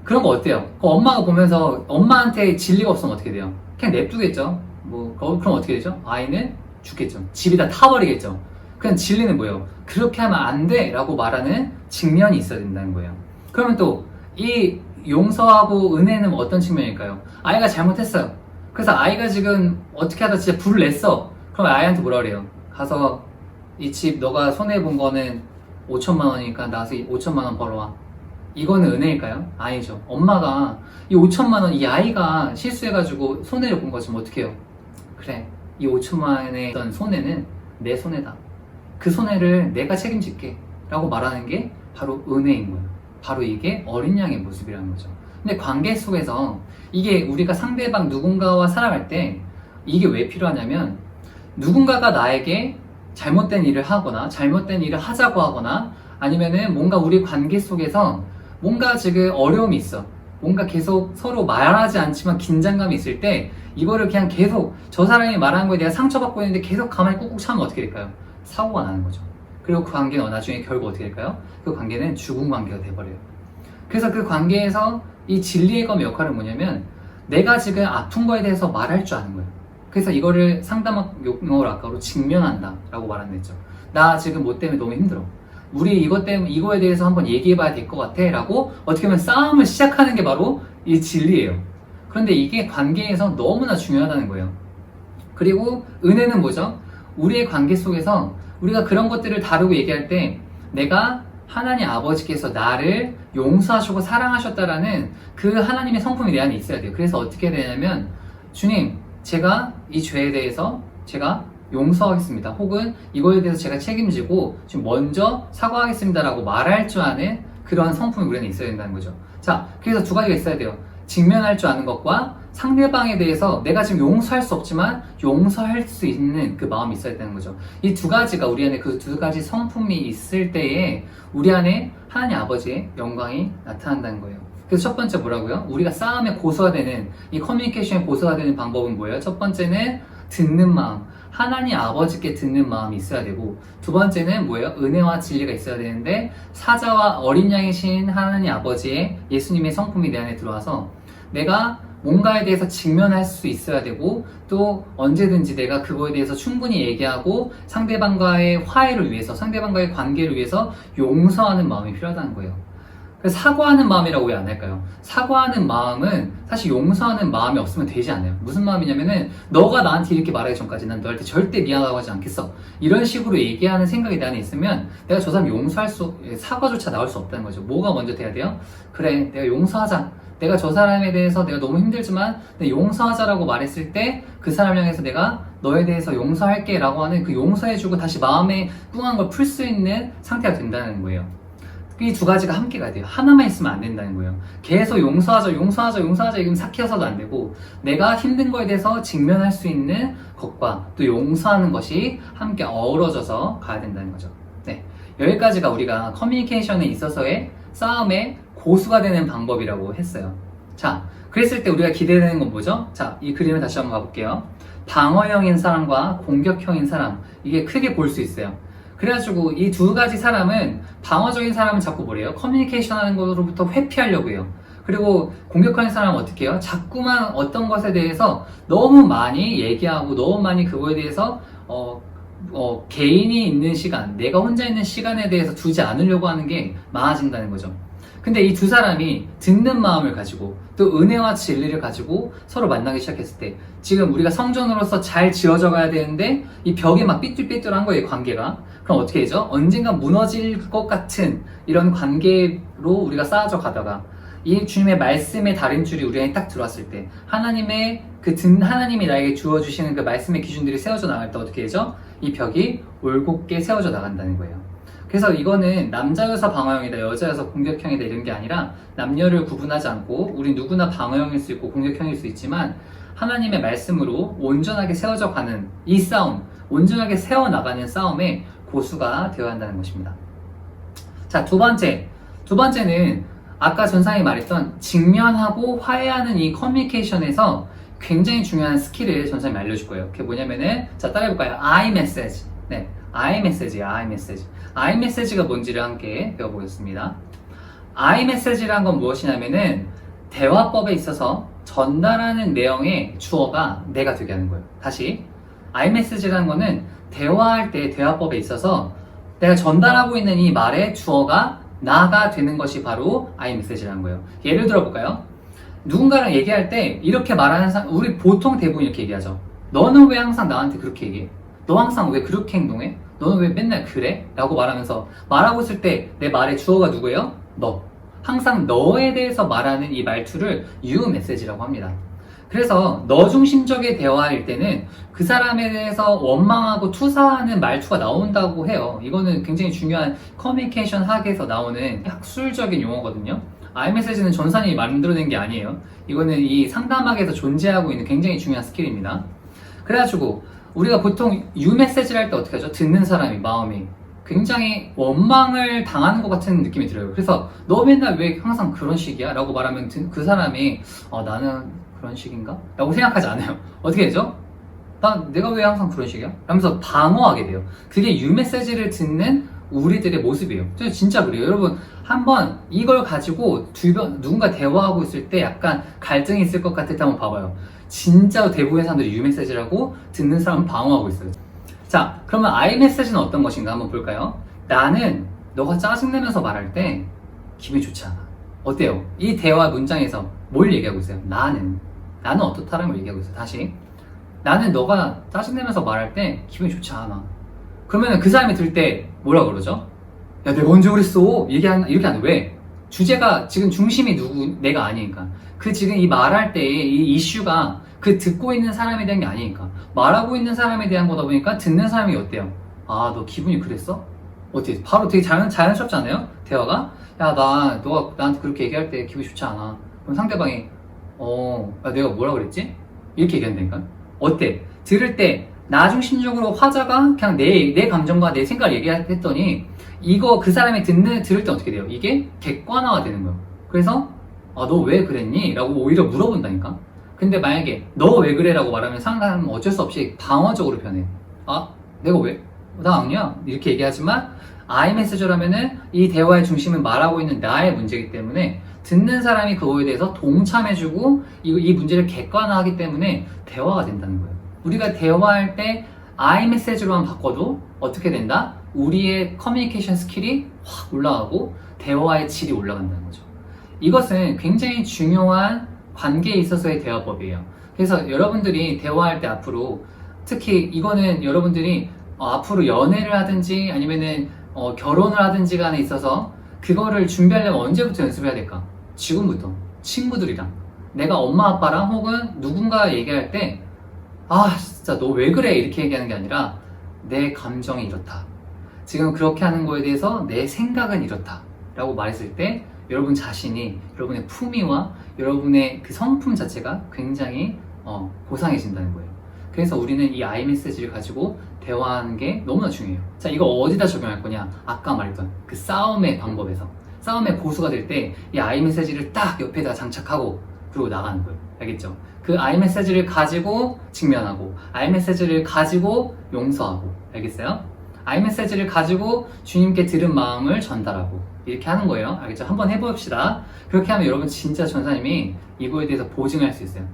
C: 그런 거 어때요? 엄마가 보면서 엄마한테 진리가 없으면 어떻게 돼요? 그냥 냅두겠죠. 뭐 그럼 어떻게 되죠? 아이는 죽겠죠. 집이 다 타버리겠죠. 그냥 진리는 뭐예요? 그렇게 하면 안 돼! 라고 말하는 직면이 있어야 된다는 거예요. 그러면 또 이 용서하고 은혜는 어떤 측면일까요? 아이가 잘못했어요. 그래서 아이가 지금 어떻게 하다 진짜 불을 냈어. 그럼 아이한테 뭐라 그래요? 가서 이 집 너가 손해본 거는 5천만 원이니까 나와서 5천만 원 벌어와. 이거는 은혜일까요? 아니죠. 엄마가 이 5천만 원 이 아이가 실수해가지고 손해를 본 것이면 어떻게 해요? 그래, 이 5천만 원의 어떤 손해는 내 손해다. 그 손해를 내가 책임질게 라고 말하는 게 바로 은혜인 거예요. 바로 이게 어린 양의 모습이라는 거죠. 근데 관계 속에서 이게 우리가 상대방 누군가와 살아갈 때 이게 왜 필요하냐면 누군가가 나에게 잘못된 일을 하거나 잘못된 일을 하자고 하거나 아니면은 뭔가 우리 관계 속에서 뭔가 지금 어려움이 있어. 뭔가 계속 서로 말하지 않지만 긴장감이 있을 때 이거를 그냥 계속 저 사람이 말하는 거에 내가 상처받고 있는데 계속 가만히 꾹꾹 참으면 어떻게 될까요? 사고가 나는 거죠. 그리고 그 관계는 나중에 결국 어떻게 될까요? 그 관계는 죽은 관계가 돼버려요. 그래서 그 관계에서 이 진리의 검 역할은 뭐냐면 내가 지금 아픈 거에 대해서 말할 줄 아는 거예요. 그래서 이거를 상담학 용어로 아까로 직면한다 라고 말한댔죠. 나 지금 뭐 때문에 너무 힘들어. 우리 이것 때문에 이거에 대해서 한번 얘기해 봐야 될 것 같아 라고 어떻게 보면 싸움을 시작하는 게 바로 이 진리예요. 그런데 이게 관계에서 너무나 중요하다는 거예요. 그리고 은혜는 뭐죠? 우리의 관계 속에서 우리가 그런 것들을 다루고 얘기할 때 내가 하나님 아버지께서 나를 용서하시고 사랑하셨다라는 그 하나님의 성품이 내 안에 있어야 돼요. 그래서 어떻게 해야 되냐면 주님, 제가 이 죄에 대해서 제가 용서하겠습니다. 혹은 이거에 대해서 제가 책임지고 지금 먼저 사과하겠습니다 라고 말할 줄 아는 그러한 성품이 우리 안에 있어야 된다는 거죠. 자, 그래서 두 가지가 있어야 돼요. 직면할 줄 아는 것과 상대방에 대해서 내가 지금 용서할 수 없지만 용서할 수 있는 그 마음이 있어야 되는 거죠. 이 두 가지가 우리 안에 그 두 가지 성품이 있을 때에 우리 안에 하나님 아버지의 영광이 나타난다는 거예요. 그래서 첫 번째 뭐라고요? 우리가 싸움의 고수가 되는 이 커뮤니케이션의 고수가 되는 방법은 뭐예요? 첫 번째는 듣는 마음, 하나님 아버지께 듣는 마음이 있어야 되고 두 번째는 뭐예요? 은혜와 진리가 있어야 되는데 사자와 어린 양이신 하나님 아버지의 예수님의 성품이 내 안에 들어와서 내가 뭔가에 대해서 직면할 수 있어야 되고 또 언제든지 내가 그거에 대해서 충분히 얘기하고 상대방과의 화해를 위해서 상대방과의 관계를 위해서 용서하는 마음이 필요하다는 거예요. 그래서 사과하는 마음이라고 왜 안 할까요? 사과하는 마음은 사실 용서하는 마음이 없으면 되지 않아요. 무슨 마음이냐면은 너가 나한테 이렇게 말하기 전까지 난 너한테 절대 미안하다고 하지 않겠어. 이런 식으로 얘기하는 생각이 내 안에 있으면 내가 저 사람 용서할 수, 사과조차 나올 수 없다는 거죠. 뭐가 먼저 돼야 돼요? 그래, 내가 용서하자. 내가 저 사람에 대해서 내가 너무 힘들지만 용서하자라고 말했을 때 그 사람을 향해서 내가 너에 대해서 용서할게 라고 하는 그 용서해주고 다시 마음에 꿍한 걸 풀 수 있는 상태가 된다는 거예요. 이 두 가지가 함께 가야 돼요. 하나만 있으면 안 된다는 거예요. 계속 용서하자 이러면 삭혀서도 안 되고 내가 힘든 거에 대해서 직면할 수 있는 것과 또 용서하는 것이 함께 어우러져서 가야 된다는 거죠. 네, 여기까지가 우리가 커뮤니케이션에 있어서의 싸움의 고수가 되는 방법이라고 했어요. 자, 그랬을 때 우리가 기대되는 건 뭐죠? 자, 이 그림을 다시 한번 가볼게요. 방어형인 사람과 공격형인 사람, 이게 크게 볼 수 있어요. 그래가지고 이 두 가지 사람은 방어적인 사람은 자꾸 뭐래요? 커뮤니케이션 하는 것으로부터 회피하려고 해요. 그리고 공격하는 사람은 어떻게 해요? 자꾸만 어떤 것에 대해서 너무 많이 얘기하고 너무 많이 그거에 대해서 개인이 있는 시간, 내가 혼자 있는 시간에 대해서 두지 않으려고 하는 게 많아진다는 거죠. 근데 이 두 사람이 듣는 마음을 가지고 또 은혜와 진리를 가지고 서로 만나기 시작했을 때 지금 우리가 성전으로서 잘 지어져 가야 되는데 이 벽이 막 삐뚤삐뚤한 거예요, 관계가. 그럼 어떻게 되죠? 언젠가 무너질 것 같은 이런 관계로 우리가 쌓아져 가다가 이 주님의 말씀의 다림줄이 우리 안에 딱 들어왔을 때 하나님이 나에게 주어주시는 그 말씀의 기준들이 세워져 나갈 때 어떻게 되죠? 이 벽이 올곧게 세워져 나간다는 거예요. 그래서 이거는 남자여서 방어형이다, 여자여서 공격형이다 이런 게 아니라 남녀를 구분하지 않고 우리 누구나 방어형일 수 있고 공격형일 수 있지만 하나님의 말씀으로 온전하게 세워져 가는 이 싸움, 온전하게 세워나가는 싸움의 고수가 되어야 한다는 것입니다. 자, 두 번째는 아까 전상이 말했던 직면하고 화해하는 이 커뮤니케이션에서 굉장히 중요한 스킬을 전상이 알려줄 거예요. 그게 뭐냐면은 자, 따라해볼까요? I message. 네, I message예요. I message. I message가 뭔지를 함께 배워보겠습니다. I message란 건 무엇이냐면은 대화법에 있어서 전달하는 내용의 주어가 내가 되게 하는 거예요. 다시 I message라는 거는 대화할 때 대화법에 있어서 내가 전달하고 있는 이 말의 주어가 나가 되는 것이 바로 I message라는 거예요. 예를 들어 볼까요? 누군가랑 얘기할 때 이렇게 말하는 사람, 우리 보통 대부분 이렇게 얘기하죠. 너는 왜 항상 나한테 그렇게 얘기해? 너 항상 왜 그렇게 행동해? 너는 왜 맨날 그래? 라고 말하고 있을 때 내 말의 주어가 누구예요? 너. 항상 너에 대해서 말하는 이 말투를 you message라고 합니다. 그래서 너 중심적인 대화일 때는 그 사람에 대해서 원망하고 투사하는 말투가 나온다고 해요. 이거는 굉장히 중요한 커뮤니케이션 학에서 나오는 학술적인 용어거든요. iMessage는 전산이 만들어낸 게 아니에요. 이거는 이 상담학에서 존재하고 있는 굉장히 중요한 스킬입니다. 그래가지고 우리가 보통 유메시지를 할 때 어떻게 하죠? 듣는 사람이 마음이 굉장히 원망을 당하는 것 같은 느낌이 들어요. 그래서 너 맨날 왜 항상 그런 식이야? 라고 말하면 그 사람이 나는 그런 식인가? 라고 생각하지 않아요. 어떻게 되죠? 내가 왜 항상 그런 식이야? 라면서 방어하게 돼요. 그게 유메시지를 듣는 우리들의 모습이에요. 진짜 그래요. 여러분 한번 이걸 가지고 누군가 대화하고 있을 때 약간 갈등이 있을 것 같을 때 한번 봐봐요. 진짜 대부분의 사람들이 유메시지라고 듣는 사람은 방어하고 있어요. 자, 그러면 iMessage는 어떤 것인가 한번 볼까요? 나는 너가 짜증내면서 말할 때 기분이 좋지 않아. 어때요? 이 대화 문장에서 뭘 얘기하고 있어요? 나는 어떻다라는 걸 얘기하고 있어요. 다시, 나는 너가 짜증내면서 말할 때 기분이 좋지 않아. 그러면 그 사람이 들을 때 뭐라 그러죠? 야, 내가 언제 그랬어? 이렇게 하는 왜? 주제가 지금 중심이 내가 아니니까. 지금 이 말할 때의 이 이슈가 그 듣고 있는 사람에 대한 게 아니니까. 말하고 있는 사람에 대한 거다 보니까 듣는 사람이 어때요? 너 기분이 그랬어? 어때? 바로 되게 자연스럽지 않아요? 대화가? 야, 너가 나한테 그렇게 얘기할 때 기분이 좋지 않아. 그럼 상대방이, 야, 내가 뭐라 그랬지? 이렇게 얘기한다니까? 어때? 들을 때, 나 중심적으로 화자가 그냥 내 감정과 내 생각을 얘기했더니, 그 사람이 들을 때 어떻게 돼요? 이게 객관화가 되는 거예요. 그래서, 너 왜 그랬니? 라고 오히려 물어본다니까? 근데 만약에, 너 왜 그래? 라고 말하면 상대는 어쩔 수 없이 방어적으로 변해. 내가 왜? 나 아니야? 이렇게 얘기하지만, iMessage라면은 이 대화의 중심은 말하고 있는 나의 문제이기 때문에, 듣는 사람이 그거에 대해서 동참해주고, 이 문제를 객관화하기 때문에 대화가 된다는 거예요. 우리가 대화할 때 iMessage로만 바꿔도 어떻게 된다? 우리의 커뮤니케이션 스킬이 확 올라가고 대화의 질이 올라간다는 거죠. 이것은 굉장히 중요한 관계에 있어서의 대화법이에요. 그래서 여러분들이 대화할 때 앞으로 특히 이거는 여러분들이 앞으로 연애를 하든지 아니면은 결혼을 하든지 간에 있어서 그거를 준비하려면 언제부터 연습해야 될까? 지금부터. 친구들이랑 내가 엄마 아빠랑 혹은 누군가 얘기할 때 진짜 너 왜 그래? 이렇게 얘기하는 게 아니라 내 감정이 이렇다. 지금 그렇게 하는 거에 대해서 내 생각은 이렇다. 라고 말했을 때 여러분 자신이 여러분의 품위와 여러분의 그 성품 자체가 굉장히 고상해진다는 거예요. 그래서 우리는 이 iMessage를 가지고 대화하는 게 너무나 중요해요. 자, 이거 어디다 적용할 거냐? 아까 말했던 그 싸움의 방법에서 싸움의 고수가 될 때 이 iMessage를 딱 옆에다 장착하고 그리고 나가는 거예요. 알겠죠? 그 iMessage를 가지고 직면하고 iMessage를 가지고 용서하고 알겠어요? iMessage를 가지고 주님께 들은 마음을 전달하고 이렇게 하는 거예요. 알겠죠? 한번 해봅시다. 그렇게 하면 여러분 진짜 전사님이 이거에 대해서 보증할 수 있어요.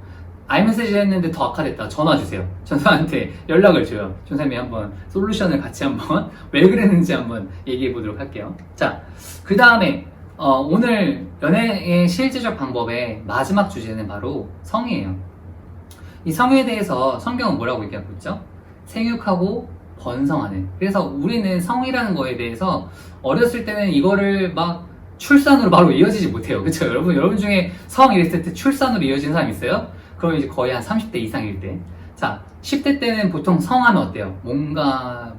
C: iMessage 했는데 더 악화됐다. 전화 주세요. 전사한테 연락을 줘요. 전사님이 한번 솔루션을 같이 한번 왜 그랬는지 한번 얘기해 보도록 할게요. 자, 그 다음에 오늘 연애의 실제적 방법의 마지막 주제는 바로 성이에요. 이 성에 대해서 성경은 뭐라고 얘기하고 있죠? 생육하고 번성하는. 그래서 우리는 성이라는 거에 대해서 어렸을 때는 이거를 막 출산으로 바로 이어지지 못해요. 그쵸? 여러분 중에 성 이랬을 때 출산으로 이어지는 사람 있어요? 그럼 이제 거의 한 30대 이상일 때. 자, 10대 때는 보통 성하면 어때요? 뭔가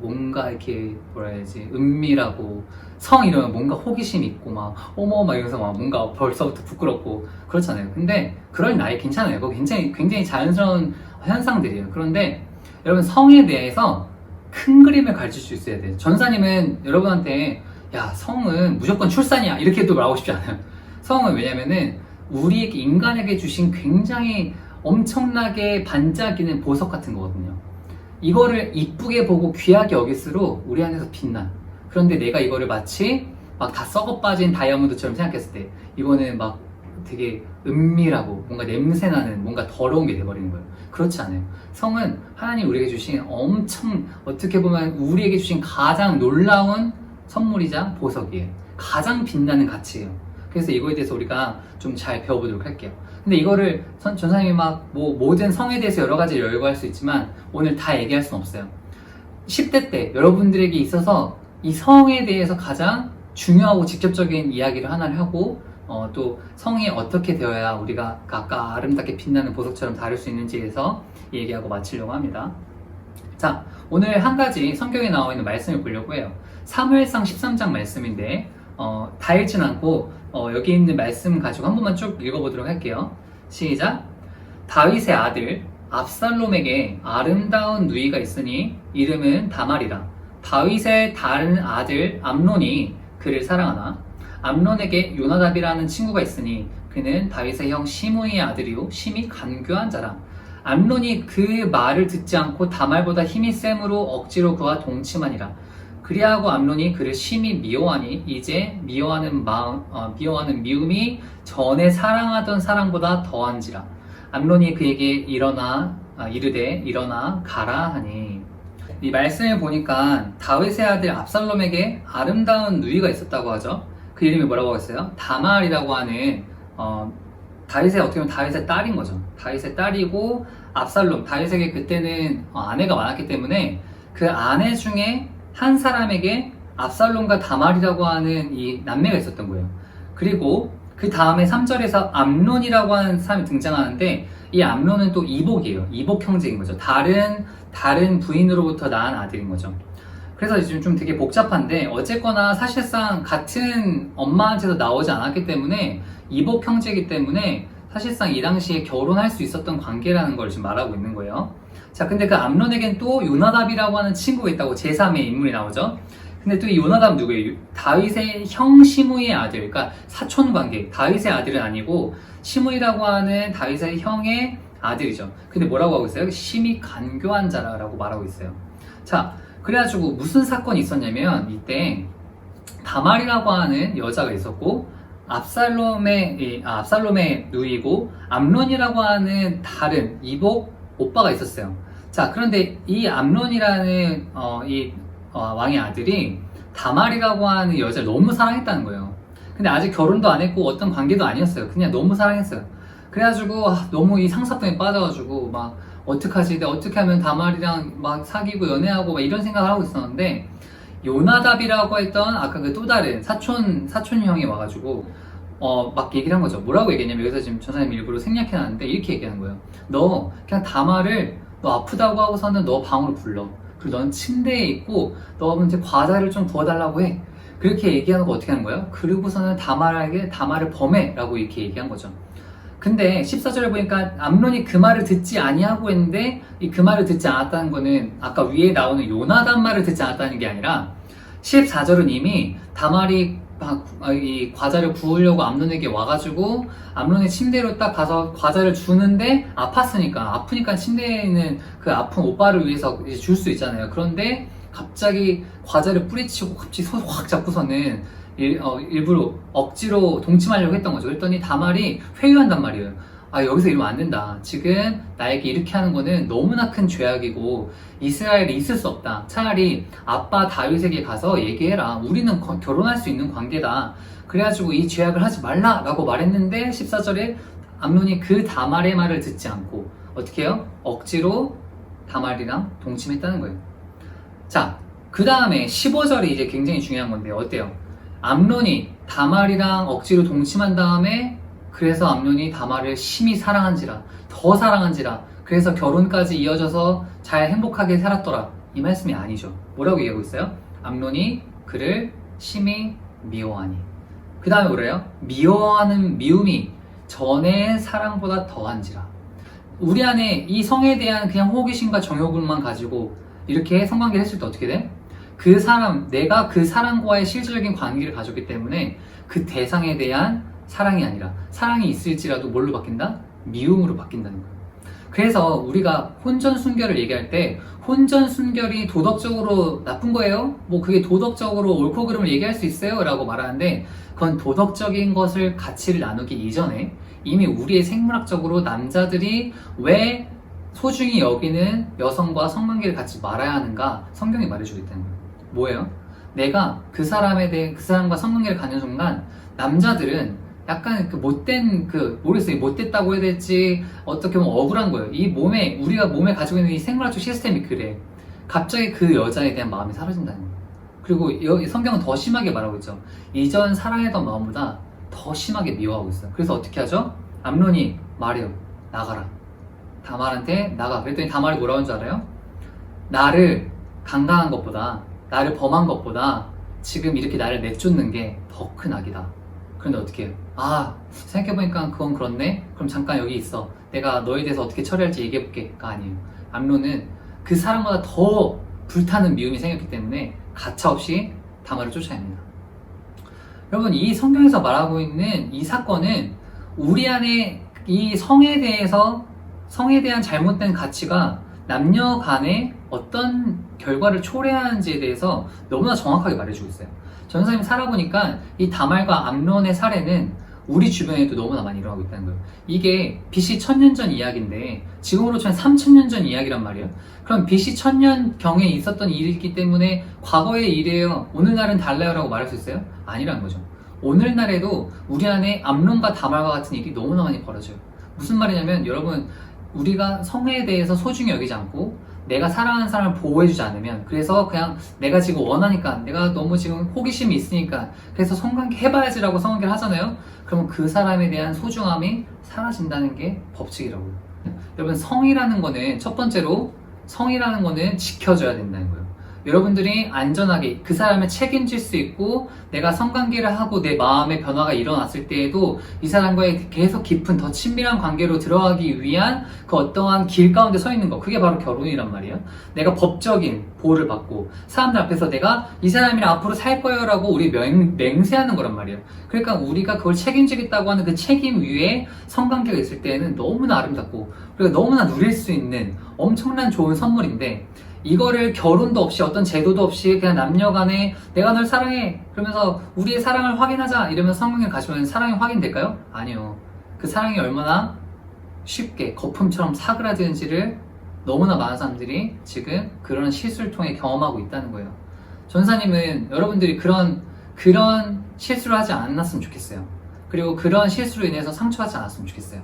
C: 이렇게 뭐라 해야지, 은밀하고, 성 이러면 뭔가 호기심 있고 막 이러면서 막 뭔가 벌써부터 부끄럽고 그렇잖아요. 근데 그럴 나이 괜찮아요. 그거 굉장히 자연스러운 현상들이에요. 그런데 여러분 성에 대해서 큰 그림을 가르칠 수 있어야 돼요. 전사님은 여러분한테 야, 성은 무조건 출산이야 이렇게도 말하고 싶지 않아요. 성은 왜냐면은 우리에게 인간에게 주신 굉장히 엄청나게 반짝이는 보석 같은 거거든요. 이거를 이쁘게 보고 귀하게 여길수록 우리 안에서 빛나. 그런데 내가 이거를 마치 막 다 썩어 빠진 다이아몬드처럼 생각했을 때 이거는 막 되게 은밀하고 뭔가 냄새나는 뭔가 더러운 게 돼버리는 거예요. 그렇지 않아요. 성은 하나님 우리에게 주신 어떻게 보면 우리에게 주신 가장 놀라운 선물이자 보석이에요. 가장 빛나는 가치예요. 그래서 이거에 대해서 우리가 좀 잘 배워보도록 할게요. 근데 이거를 전사님이 모든 성에 대해서 여러 가지 열거할 수 있지만 오늘 다 얘기할 수는 없어요. 10대 때 여러분들에게 있어서 이 성에 대해서 가장 중요하고 직접적인 이야기를 하나를 하고 또 성이 어떻게 되어야 우리가 아까 아름답게 빛나는 보석처럼 다룰 수 있는지에서 얘기하고 마치려고 합니다. 자, 오늘 한 가지 성경에 나와 있는 말씀을 보려고 해요. 사무엘상 13장 말씀인데 다 읽진 않고 여기 있는 말씀 가지고 한 번만 쭉 읽어보도록 할게요. 시작. 다윗의 아들 압살롬에게 아름다운 누이가 있으니 이름은 다말이라. 다윗의 다른 아들 암논이 그를 사랑하나 암논에게 요나답이라는 친구가 있으니 그는 다윗의 형 시므이의 아들이요 심히 간교한 자라. 암논이 그 말을 듣지 않고 다말보다 힘이 셈으로 억지로 그와 동침하니라. 그리하고 암논이 그를 심히 미워하니 이제 미워하는 미움이 전에 사랑하던 사랑보다 더한지라. 암논이 그에게 이르되 일어나 가라 하니. 이 말씀을 보니까 다윗의 아들 압살롬에게 아름다운 누이가 있었다고 하죠. 그 이름이 뭐라고 했어요? 다말이라고 하는 다윗의 어떻게 보면 다윗의 딸인 거죠. 다윗의 딸이고 압살롬, 다윗에게 그때는 아내가 많았기 때문에 그 아내 중에 한 사람에게 압살롬과 다말이라고 하는 이 남매가 있었던 거예요. 그리고 그 다음에 3절에서 암논이라고 하는 사람이 등장하는데 이 암논은 또 이복이에요. 이복 형제인 거죠. 다른 부인으로부터 낳은 아들인 거죠. 그래서 지금 좀 되게 복잡한데 어쨌거나 사실상 같은 엄마한테서 나오지 않았기 때문에 이복 형제이기 때문에 사실상 이 당시에 결혼할 수 있었던 관계라는 걸 지금 말하고 있는 거예요. 자, 근데 그 암논에겐 또 요나답이라고 하는 친구가 있다고 제3의 인물이 나오죠. 근데 또 이 요나답 누구예요? 다윗의 형 시므이의 아들, 그러니까 사촌 관계. 다윗의 아들은 아니고 시므이라고 하는 다윗의 형의 아들이죠. 근데 뭐라고 하고 있어요? 심히 간교한 자라고 말하고 있어요. 자, 그래가지고 무슨 사건이 있었냐면 이때 다말이라고 하는 여자가 있었고 압살롬의 누이고 암논이라고 하는 다른 이복 오빠가 있었어요. 자, 그런데 이 암논이라는 왕의 아들이 다말이라고 하는 여자를 너무 사랑했다는 거예요. 근데 아직 결혼도 안 했고 어떤 관계도 아니었어요. 그냥 너무 사랑했어요. 그래가지고 너무 이 상사병에 빠져가지고 막 어떡하지? 내가 어떻게 하면 다말이랑 막 사귀고 연애하고 막 이런 생각을 하고 있었는데 요나답이라고 했던 아까 그 또 다른 사촌 형이 와가지고 막 얘기를 한 거죠. 뭐라고 얘기했냐면 여기서 지금 전사님 일부러 생략해놨는데 이렇게 얘기하는 거예요. 너 그냥 다말을 너 아프다고 하고서는 너 방으로 불러. 그리고 넌 침대에 있고 너 이제 과자를 좀 구워달라고 해. 그렇게 얘기하는 거 어떻게 하는 거예요? 그리고서는 다말을 범해 라고 이렇게 얘기한 거죠. 근데 14절에 보니까 암논이 그 말을 듣지 아니하고 했는데 그 말을 듣지 않았다는 거는 아까 위에 나오는 요나답 말을 듣지 않았다는 게 아니라 14절은 이미 다말이 이 과자를 구우려고 암논에게 와가지고 암논의 침대로 딱 가서 과자를 주는데 아프니까 침대에 있는 그 아픈 오빠를 위해서 줄 수 있잖아요. 그런데 갑자기 과자를 뿌리치고 갑자기 손 확 잡고서는 일부러 억지로 동침하려고 했던 거죠. 그랬더니 다말이 회유한단 말이에요. 여기서 이러면 안 된다. 지금 나에게 이렇게 하는 거는 너무나 큰 죄악이고 이스라엘에 있을 수 없다. 차라리 아빠 다윗에게 가서 얘기해라. 우리는 결혼할 수 있는 관계다. 그래가지고 이 죄악을 하지 말라라고 말했는데 14절에 암논이 그 다말의 말을 듣지 않고 어떻게 해요? 억지로 다말이랑 동침했다는 거예요. 자, 그 다음에 15절이 이제 굉장히 중요한 건데 어때요? 암논이 다말이랑 억지로 동침한 다음에 그래서 암논이 다말을 심히 사랑한지라, 더 사랑한지라, 그래서 결혼까지 이어져서 잘 행복하게 살았더라. 이 말씀이 아니죠. 뭐라고 얘기하고 있어요? 암논이 그를 심히 미워하니. 그 다음에 뭐래요? 미워하는 미움이 전의 사랑보다 더한지라. 우리 안에 이 성에 대한 그냥 호기심과 정욕을만 가지고 이렇게 성관계를 했을 때 어떻게 돼? 내가 그 사람과의 실질적인 관계를 가졌기 때문에 그 대상에 대한 사랑이 아니라 사랑이 있을지라도 뭘로 바뀐다? 미움으로 바뀐다는 거예요. 그래서 우리가 혼전순결을 얘기할 때 혼전순결이 도덕적으로 나쁜 거예요? 뭐 그게 도덕적으로 옳고 그름을 얘기할 수 있어요? 라고 말하는데 그건 도덕적인 것을 가치를 나누기 이전에 이미 우리의 생물학적으로 남자들이 왜 소중히 여기는 여성과 성관계를 갖지 말아야 하는가 성경이 말해주고 있다는 거예요. 뭐예요? 내가 그 사람과 성관계를 갖는 순간 남자들은 약간 모르겠어요. 못됐다고 해야 될지 어떻게 보면 억울한 거예요. 우리가 몸에 가지고 있는 이 생물학적 시스템이 그래. 갑자기 그 여자에 대한 마음이 사라진다는 거예요. 그리고 성경은 더 심하게 말하고 있죠. 이전 사랑했던 마음보다 더 심하게 미워하고 있어요. 그래서 어떻게 하죠? 암논이 말해요. 나가라. 다말한테 나가. 그랬더니 다말이 뭐라고 하는 줄 알아요? 나를 강간한 것보다 나를 범한 것보다 지금 이렇게 나를 내쫓는 게 더 큰 악이다. 그런데 어떻게 해요? 아, 생각해보니까 그건 그렇네? 그럼 잠깐 여기 있어. 내가 너에 대해서 어떻게 처리할지 얘기해볼게.가 아니에요. 암론은 그 사람보다 더 불타는 미움이 생겼기 때문에 가차없이 다말을 쫓아냅니다. 여러분, 이 성경에서 말하고 있는 이 사건은 우리 안에 이 성에 대한 잘못된 가치가 남녀 간에 어떤 결과를 초래하는지에 대해서 너무나 정확하게 말해주고 있어요. 전사님 살아보니까 이 다말과 암론의 사례는 우리 주변에도 너무나 많이 일어나고 있다는 거예요. 이게 BC 1000년 전 이야기인데 지금으로 치면 3000년 전 이야기란 말이에요. 그럼 BC 1000년경에 있었던 일이기 때문에 과거의 일이에요, 오늘날은 달라요 라고 말할 수 있어요? 아니라는 거죠. 오늘날에도 우리 안에 암론과 다말과 같은 일이 너무나 많이 벌어져요. 무슨 말이냐면 여러분, 우리가 성에 대해서 소중히 여기지 않고 내가 사랑하는 사람을 보호해주지 않으면, 그래서 그냥 내가 지금 원하니까, 내가 너무 지금 호기심이 있으니까 그래서 성관계 해봐야지라고 성관계를 하잖아요. 그러면 그 사람에 대한 소중함이 사라진다는 게 법칙이라고요. 여러분, 성이라는 거는 첫 번째로 성이라는 거는 지켜줘야 된다는 거예요. 여러분들이 안전하게 그 사람을 책임질 수 있고, 내가 성관계를 하고 내 마음의 변화가 일어났을 때에도 이 사람과의 계속 깊은 더 친밀한 관계로 들어가기 위한 그 어떠한 길 가운데 서 있는 거, 그게 바로 결혼이란 말이에요. 내가 법적인 보호를 받고 사람들 앞에서 내가 이 사람이랑 앞으로 살 거예요 라고 우리 맹세하는 거란 말이에요. 그러니까 우리가 그걸 책임지겠다고 하는 그 책임 위에 성관계가 있을 때는 너무나 아름답고 우리가 너무나 누릴 수 있는 엄청난 좋은 선물인데, 이거를 결혼도 없이 어떤 제도도 없이 그냥 남녀 간에 내가 널 사랑해 그러면서 우리의 사랑을 확인하자 이러면서 성관계를 가지면 사랑이 확인될까요? 아니요. 그 사랑이 얼마나 쉽게 거품처럼 사그라드는지를 너무나 많은 사람들이 지금 그런 실수를 통해 경험하고 있다는 거예요. 전사님은 여러분들이 그런 실수를 하지 않았으면 좋겠어요. 그리고 그런 실수로 인해서 상처하지 않았으면 좋겠어요.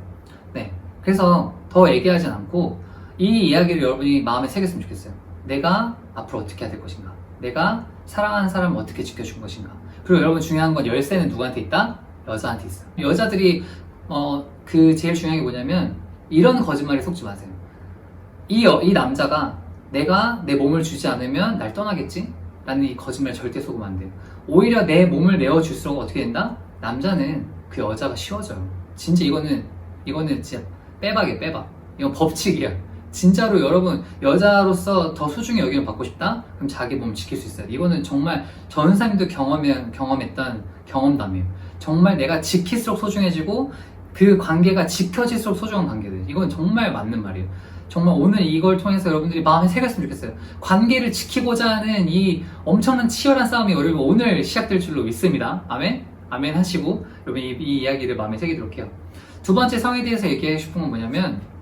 C: 네, 그래서 더 얘기하진 않고 이 이야기를 여러분이 마음에 새겼으면 좋겠어요. 내가 앞으로 어떻게 해야 될 것인가, 내가 사랑하는 사람을 어떻게 지켜줄 것인가. 그리고 여러분, 중요한 건 열쇠는 누구한테 있다? 여자한테 있어요. 여자들이 제일 중요한 게 뭐냐면 이런 거짓말에 속지 마세요. 이 남자가 내가 내 몸을 주지 않으면 날 떠나겠지? 라는 이 거짓말에 절대 속으면 안 돼요. 오히려 내 몸을 내어줄수록 어떻게 된다? 남자는 그 여자가 쉬워져요. 진짜 이거는 진짜 빼박이에요, 빼박. 이건 법칙이야. 진짜로 여러분, 여자로서 더 소중히 여기를 받고 싶다? 그럼 자기 몸을 지킬 수 있어요. 이거는 정말 전사님도 경험했던 경험담이에요. 정말 내가 지킬수록 소중해지고 그 관계가 지켜질수록 소중한 관계들. 이건 정말 맞는 말이에요. 정말 오늘 이걸 통해서 여러분들이 마음에 새겼으면 좋겠어요. 관계를 지키고자 하는 이 엄청난 치열한 싸움이 여러분 오늘 시작될 줄로 믿습니다. 아멘? 아멘 하시고 여러분 이 이야기를 마음에 새기도록 해요. 두 번째 성에 대해서 얘기하고 싶은 건 뭐냐면,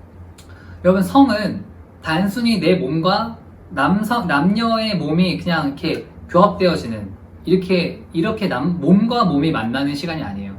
C: 여러분, 성은 단순히 내 몸과 남녀의 몸이 그냥 이렇게 교합되어지는 이렇게 몸과 몸이 만나는 시간이 아니에요.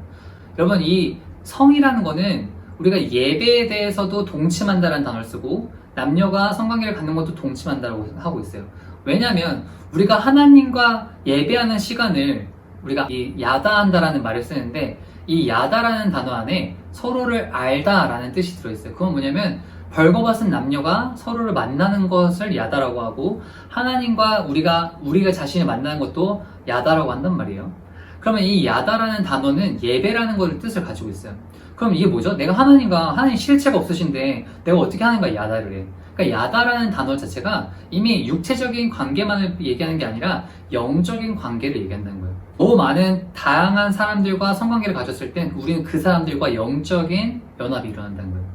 C: 여러분, 이 성이라는 거는 우리가 예배에 대해서도 동침한다라는 단어를 쓰고 남녀가 성관계를 갖는 것도 동침한다라고 하고 있어요. 왜냐하면 우리가 하나님과 예배하는 시간을 우리가 이 야다한다라는 말을 쓰는데, 이 야다라는 단어 안에 서로를 알다라는 뜻이 들어있어요. 그건 뭐냐면 벌거벗은 남녀가 서로를 만나는 것을 야다라고 하고, 하나님과 우리가 자신을 만나는 것도 야다라고 한단 말이에요. 그러면 이 야다라는 단어는 예배라는 걸 뜻을 가지고 있어요. 그럼 이게 뭐죠? 내가 하나님 실체가 없으신데 내가 어떻게 하나님과 야다를 해? 그러니까 야다라는 단어 자체가 이미 육체적인 관계만을 얘기하는 게 아니라 영적인 관계를 얘기한다는 거예요. 너무 많은 다양한 사람들과 성관계를 가졌을 땐 우리는 그 사람들과 영적인 연합이 일어난다는 거예요.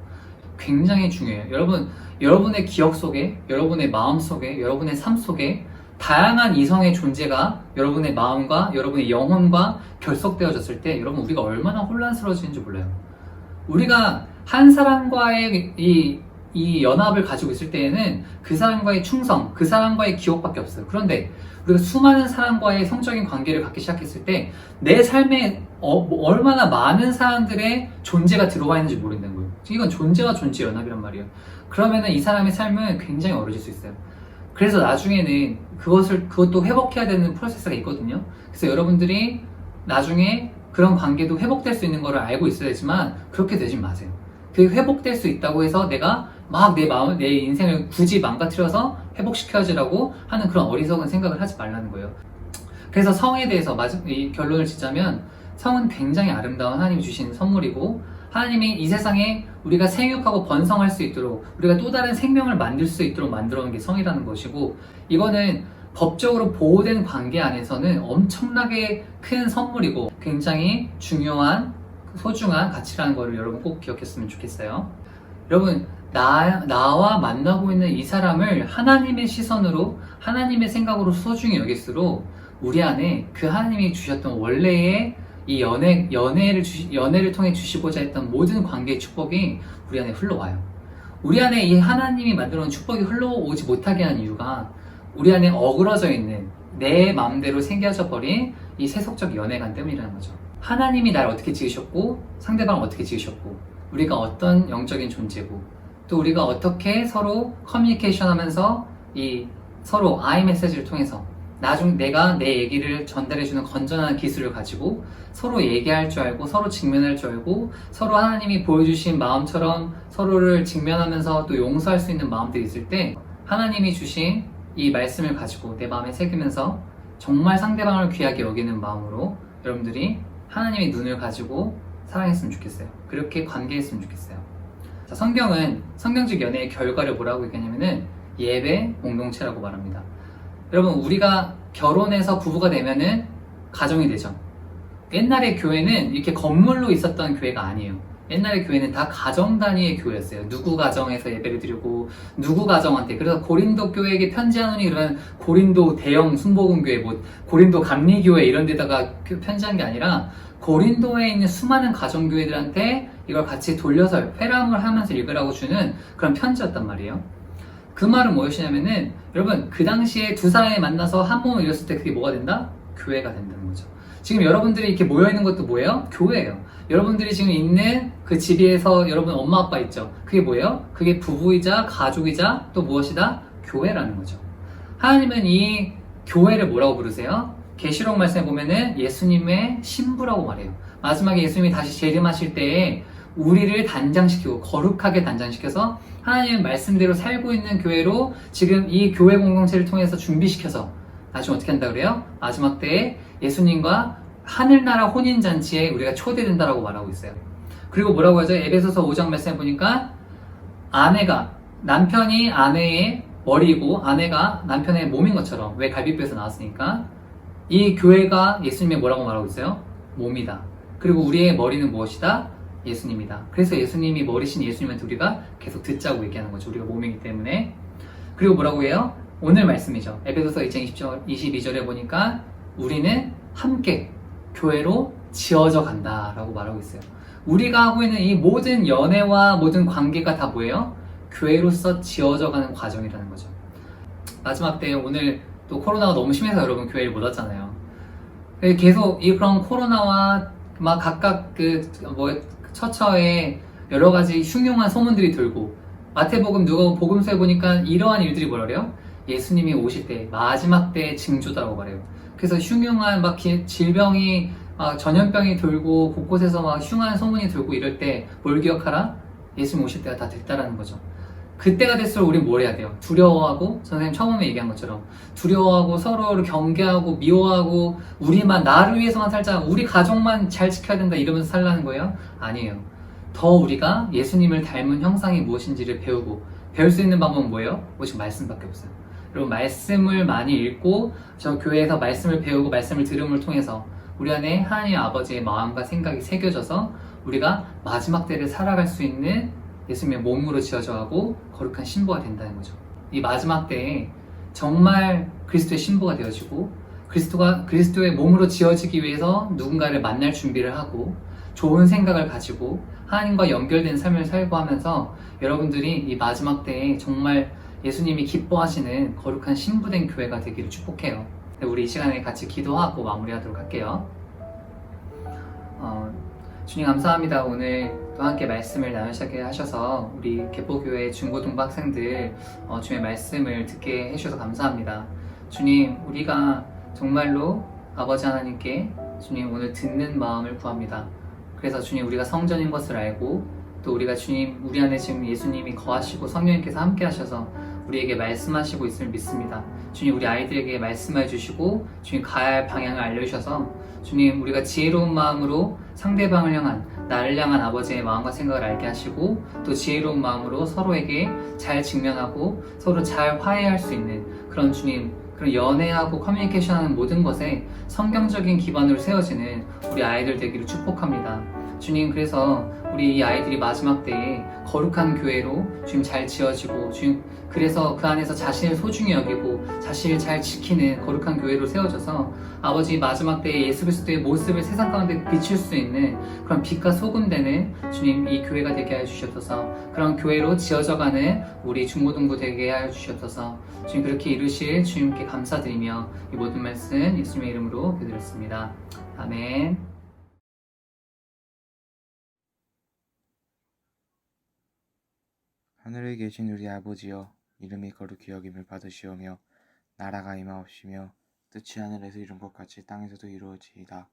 C: 굉장히 중요해요. 여러분의 기억 속에, 여러분의 마음 속에, 여러분의 삶 속에 다양한 이성의 존재가 여러분의 마음과 여러분의 영혼과 결속되어졌을 때 여러분, 우리가 얼마나 혼란스러워지는지 몰라요. 우리가 한 사람과의 이 연합을 가지고 있을 때에는 그 사람과의 충성, 그 사람과의 기억밖에 없어요. 그런데 우리가 수많은 사람과의 성적인 관계를 갖기 시작했을 때 내 삶에 얼마나 많은 사람들의 존재가 들어와 있는지 모른다는 거예요. 이건 존재와 존재 연합이란 말이에요. 그러면은 이 사람의 삶은 굉장히 어려질 수 있어요. 그래서 나중에는 그것도 회복해야 되는 프로세스가 있거든요. 그래서 여러분들이 나중에 그런 관계도 회복될 수 있는 거를 알고 있어야 되지만 그렇게 되지 마세요. 그게 회복될 수 있다고 해서 내가 막 내 인생을 굳이 망가뜨려서 회복시켜야지라고 하는 그런 어리석은 생각을 하지 말라는 거예요. 그래서 성에 대해서 이 결론을 짓자면 성은 굉장히 아름다운 하나님이 주신 선물이고 하나님이 이 세상에 우리가 생육하고 번성할 수 있도록 우리가 또 다른 생명을 만들 수 있도록 만들어 놓은 게 성이라는 것이고 이거는 법적으로 보호된 관계 안에서는 엄청나게 큰 선물이고 굉장히 중요한 소중한 가치라는 것을 여러분 꼭 기억했으면 좋겠어요. 여러분 나와 만나고 있는 이 사람을 하나님의 시선으로 하나님의 생각으로 소중히 여길수록 우리 안에 그 하나님이 주셨던 원래의 이 연애를 통해 주시고자 했던 모든 관계의 축복이 우리 안에 흘러와요. 우리 안에 이 하나님이 만들어 놓은 축복이 흘러오지 못하게 한 이유가 우리 안에 어그러져 있는 내 마음대로 생겨져 버린 이 세속적 연애관 때문이라는 거죠. 하나님이 나를 어떻게 지으셨고 상대방을 어떻게 지으셨고 우리가 어떤 영적인 존재고 또 우리가 어떻게 서로 커뮤니케이션 하면서 이 서로 I 메시지를 통해서 내가 내 얘기를 전달해주는 건전한 기술을 가지고 서로 얘기할 줄 알고 서로 직면할 줄 알고 서로 하나님이 보여주신 마음처럼 서로를 직면하면서 또 용서할 수 있는 마음들이 있을 때 하나님이 주신 이 말씀을 가지고 내 마음에 새기면서 정말 상대방을 귀하게 여기는 마음으로 여러분들이 하나님의 눈을 가지고 사랑했으면 좋겠어요. 그렇게 관계했으면 좋겠어요. 자, 성경은 성경적 연애의 결과를 뭐라고 얘기하냐면은 예배 공동체라고 말합니다. 여러분 우리가 결혼해서 부부가 되면은 가정이 되죠. 옛날에 교회는 이렇게 건물로 있었던 교회가 아니에요. 옛날에 교회는 다 가정 단위의 교회였어요. 누구 가정에서 예배를 드리고 누구 가정한테. 그래서 고린도 교회에게 편지하느니 이런 고린도 대형 순복음교회, 고린도 감리교회 이런 데다가 편지한 게 아니라 고린도에 있는 수많은 가정교회들한테 이걸 같이 돌려서 회람을 하면서 읽으라고 주는 그런 편지였단 말이에요. 그 말은 무엇이냐면은 여러분 그 당시에 두 사람이 만나서 한 몸을 이뤘을 때 그게 뭐가 된다? 교회가 된다는 거죠. 지금 여러분들이 이렇게 모여있는 것도 뭐예요? 교회예요. 여러분들이 지금 있는 그 집에서 여러분 엄마 아빠 있죠? 그게 뭐예요? 그게 부부이자 가족이자 또 무엇이다? 교회라는 거죠. 하나님은 이 교회를 뭐라고 부르세요? 계시록 말씀에 보면은 예수님의 신부라고 말해요. 마지막에 예수님이 다시 재림하실 때에 우리를 단장시키고 거룩하게 단장시켜서 하나님의 말씀대로 살고 있는 교회로 지금 이 교회 공동체를 통해서 준비시켜서 나중에 어떻게 한다 그래요? 마지막 때에 예수님과 하늘나라 혼인잔치에 우리가 초대된다라고 말하고 있어요. 그리고 뭐라고 하죠? 에베소서 5장 말씀에 보니까 남편이 아내의 머리이고 아내가 남편의 몸인 것처럼 왜 갈비뼈에서 나왔으니까 이 교회가 예수님의 뭐라고 말하고 있어요? 몸이다. 그리고 우리의 머리는 무엇이다? 예수님이다. 그래서 예수님이 머리신 예수님한테 우리가 계속 듣자고 얘기하는 거죠. 우리가 몸이기 때문에. 그리고 뭐라고 해요? 오늘 말씀이죠. 에베소서 2장 22절에 보니까 우리는 함께 교회로 지어져 간다라고 말하고 있어요. 우리가 하고 있는 이 모든 연애와 모든 관계가 다 뭐예요? 교회로서 지어져 가는 과정이라는 거죠. 마지막 때 오늘 또 코로나가 너무 심해서 여러분 교회를 못 왔잖아요. 계속 이 그런 코로나와 막 각각 처처에 여러 가지 흉흉한 소문들이 돌고 마태복음 누가 복음서에 보니까 이러한 일들이 뭐라 그래요? 예수님이 오실 때 마지막 때의 징조다라고 말해요. 그래서 흉흉한 막 질병이 전염병이 돌고 곳곳에서 막 흉한 소문이 돌고 이럴 때 뭘 기억하라? 예수님 오실 때가 다 됐다라는 거죠. 그때가 될수록 우린 뭘 해야 돼요? 두려워하고 선생님 처음에 얘기한 것처럼 두려워하고 서로를 경계하고 미워하고 우리만 나를 위해서만 살자 우리 가족만 잘 지켜야 된다 이러면서 살라는 거예요? 아니에요. 더 우리가 예수님을 닮은 형상이 무엇인지를 배우고 배울 수 있는 방법은 뭐예요? 오직 말씀밖에 없어요. 여러분 말씀을 많이 읽고 저 교회에서 말씀을 배우고 말씀을 들음을 통해서 우리 안에 하나님 아버지의 마음과 생각이 새겨져서 우리가 마지막 때를 살아갈 수 있는 예수님의 몸으로 지어져가고 거룩한 신부가 된다는 거죠. 이 마지막 때에 정말 그리스도의 신부가 되어지고 그리스도의 몸으로 지어지기 위해서 누군가를 만날 준비를 하고 좋은 생각을 가지고 하나님과 연결된 삶을 살고 하면서 여러분들이 이 마지막 때에 정말 예수님이 기뻐하시는 거룩한 신부된 교회가 되기를 축복해요. 우리 이 시간에 같이 기도하고 마무리하도록 할게요. 주님 감사합니다. 오늘 또 함께 말씀을 나누시게 하셔서 우리 개포교회 중고등부 학생들 주님의 말씀을 듣게 해주셔서 감사합니다. 주님 우리가 정말로 아버지 하나님께 주님 오늘 듣는 마음을 구합니다. 그래서 주님 우리가 성전인 것을 알고 또 우리가 주님 우리 안에 지금 예수님이 거하시고 성령님께서 함께 하셔서 우리에게 말씀하시고 있음을 믿습니다. 주님, 우리 아이들에게 말씀해 주시고 주님 가야 할 방향을 알려주셔서 주님, 우리가 지혜로운 마음으로 상대방을 향한, 나를 향한 아버지의 마음과 생각을 알게 하시고 또 지혜로운 마음으로 서로에게 잘 직면하고 서로 잘 화해할 수 있는 그런 주님, 그런 연애하고 커뮤니케이션하는 모든 것에 성경적인 기반으로 세워지는 우리 아이들 되기를 축복합니다. 주님, 그래서 우리 이 아이들이 마지막 때에 거룩한 교회로 주님 잘 지어지고 주님, 그래서 그 안에서 자신을 소중히 여기고 자신을 잘 지키는 거룩한 교회로 세워져서 아버지 마지막 때에 예수 그리스도의 모습을 세상 가운데 비출 수 있는 그런 빛과 소금 되는 주님, 이 교회가 되게 하여 주시옵소서. 그런 교회로 지어져가는 우리 중고등부 되게 하여 주시옵소서. 주님, 그렇게 이루실 주님께 감사드리며 이 모든 말씀 예수님의 이름으로 기도드렸습니다. 아멘.
D: 하늘에 계신 우리 아버지여, 이름이 거룩히 여김을 받으시오며 나라가 임하옵시며 뜻이 하늘에서 이룬 것 같이 땅에서도 이루어지이다.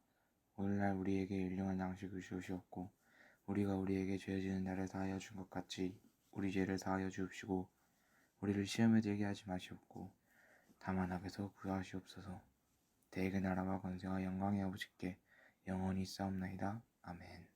D: 오늘날 우리에게 일용할 양식을 주시옵고 우리가 우리에게 죄 지은 자를 사하여 준 것 같이 우리 죄를 사하여 주옵시고 우리를 시험에 들게 하지 마시옵고 다만 악에서 구하시옵소서. 대개 나라와 권세와 영광이 아버지께 영원히 있사옵나이다. 아멘.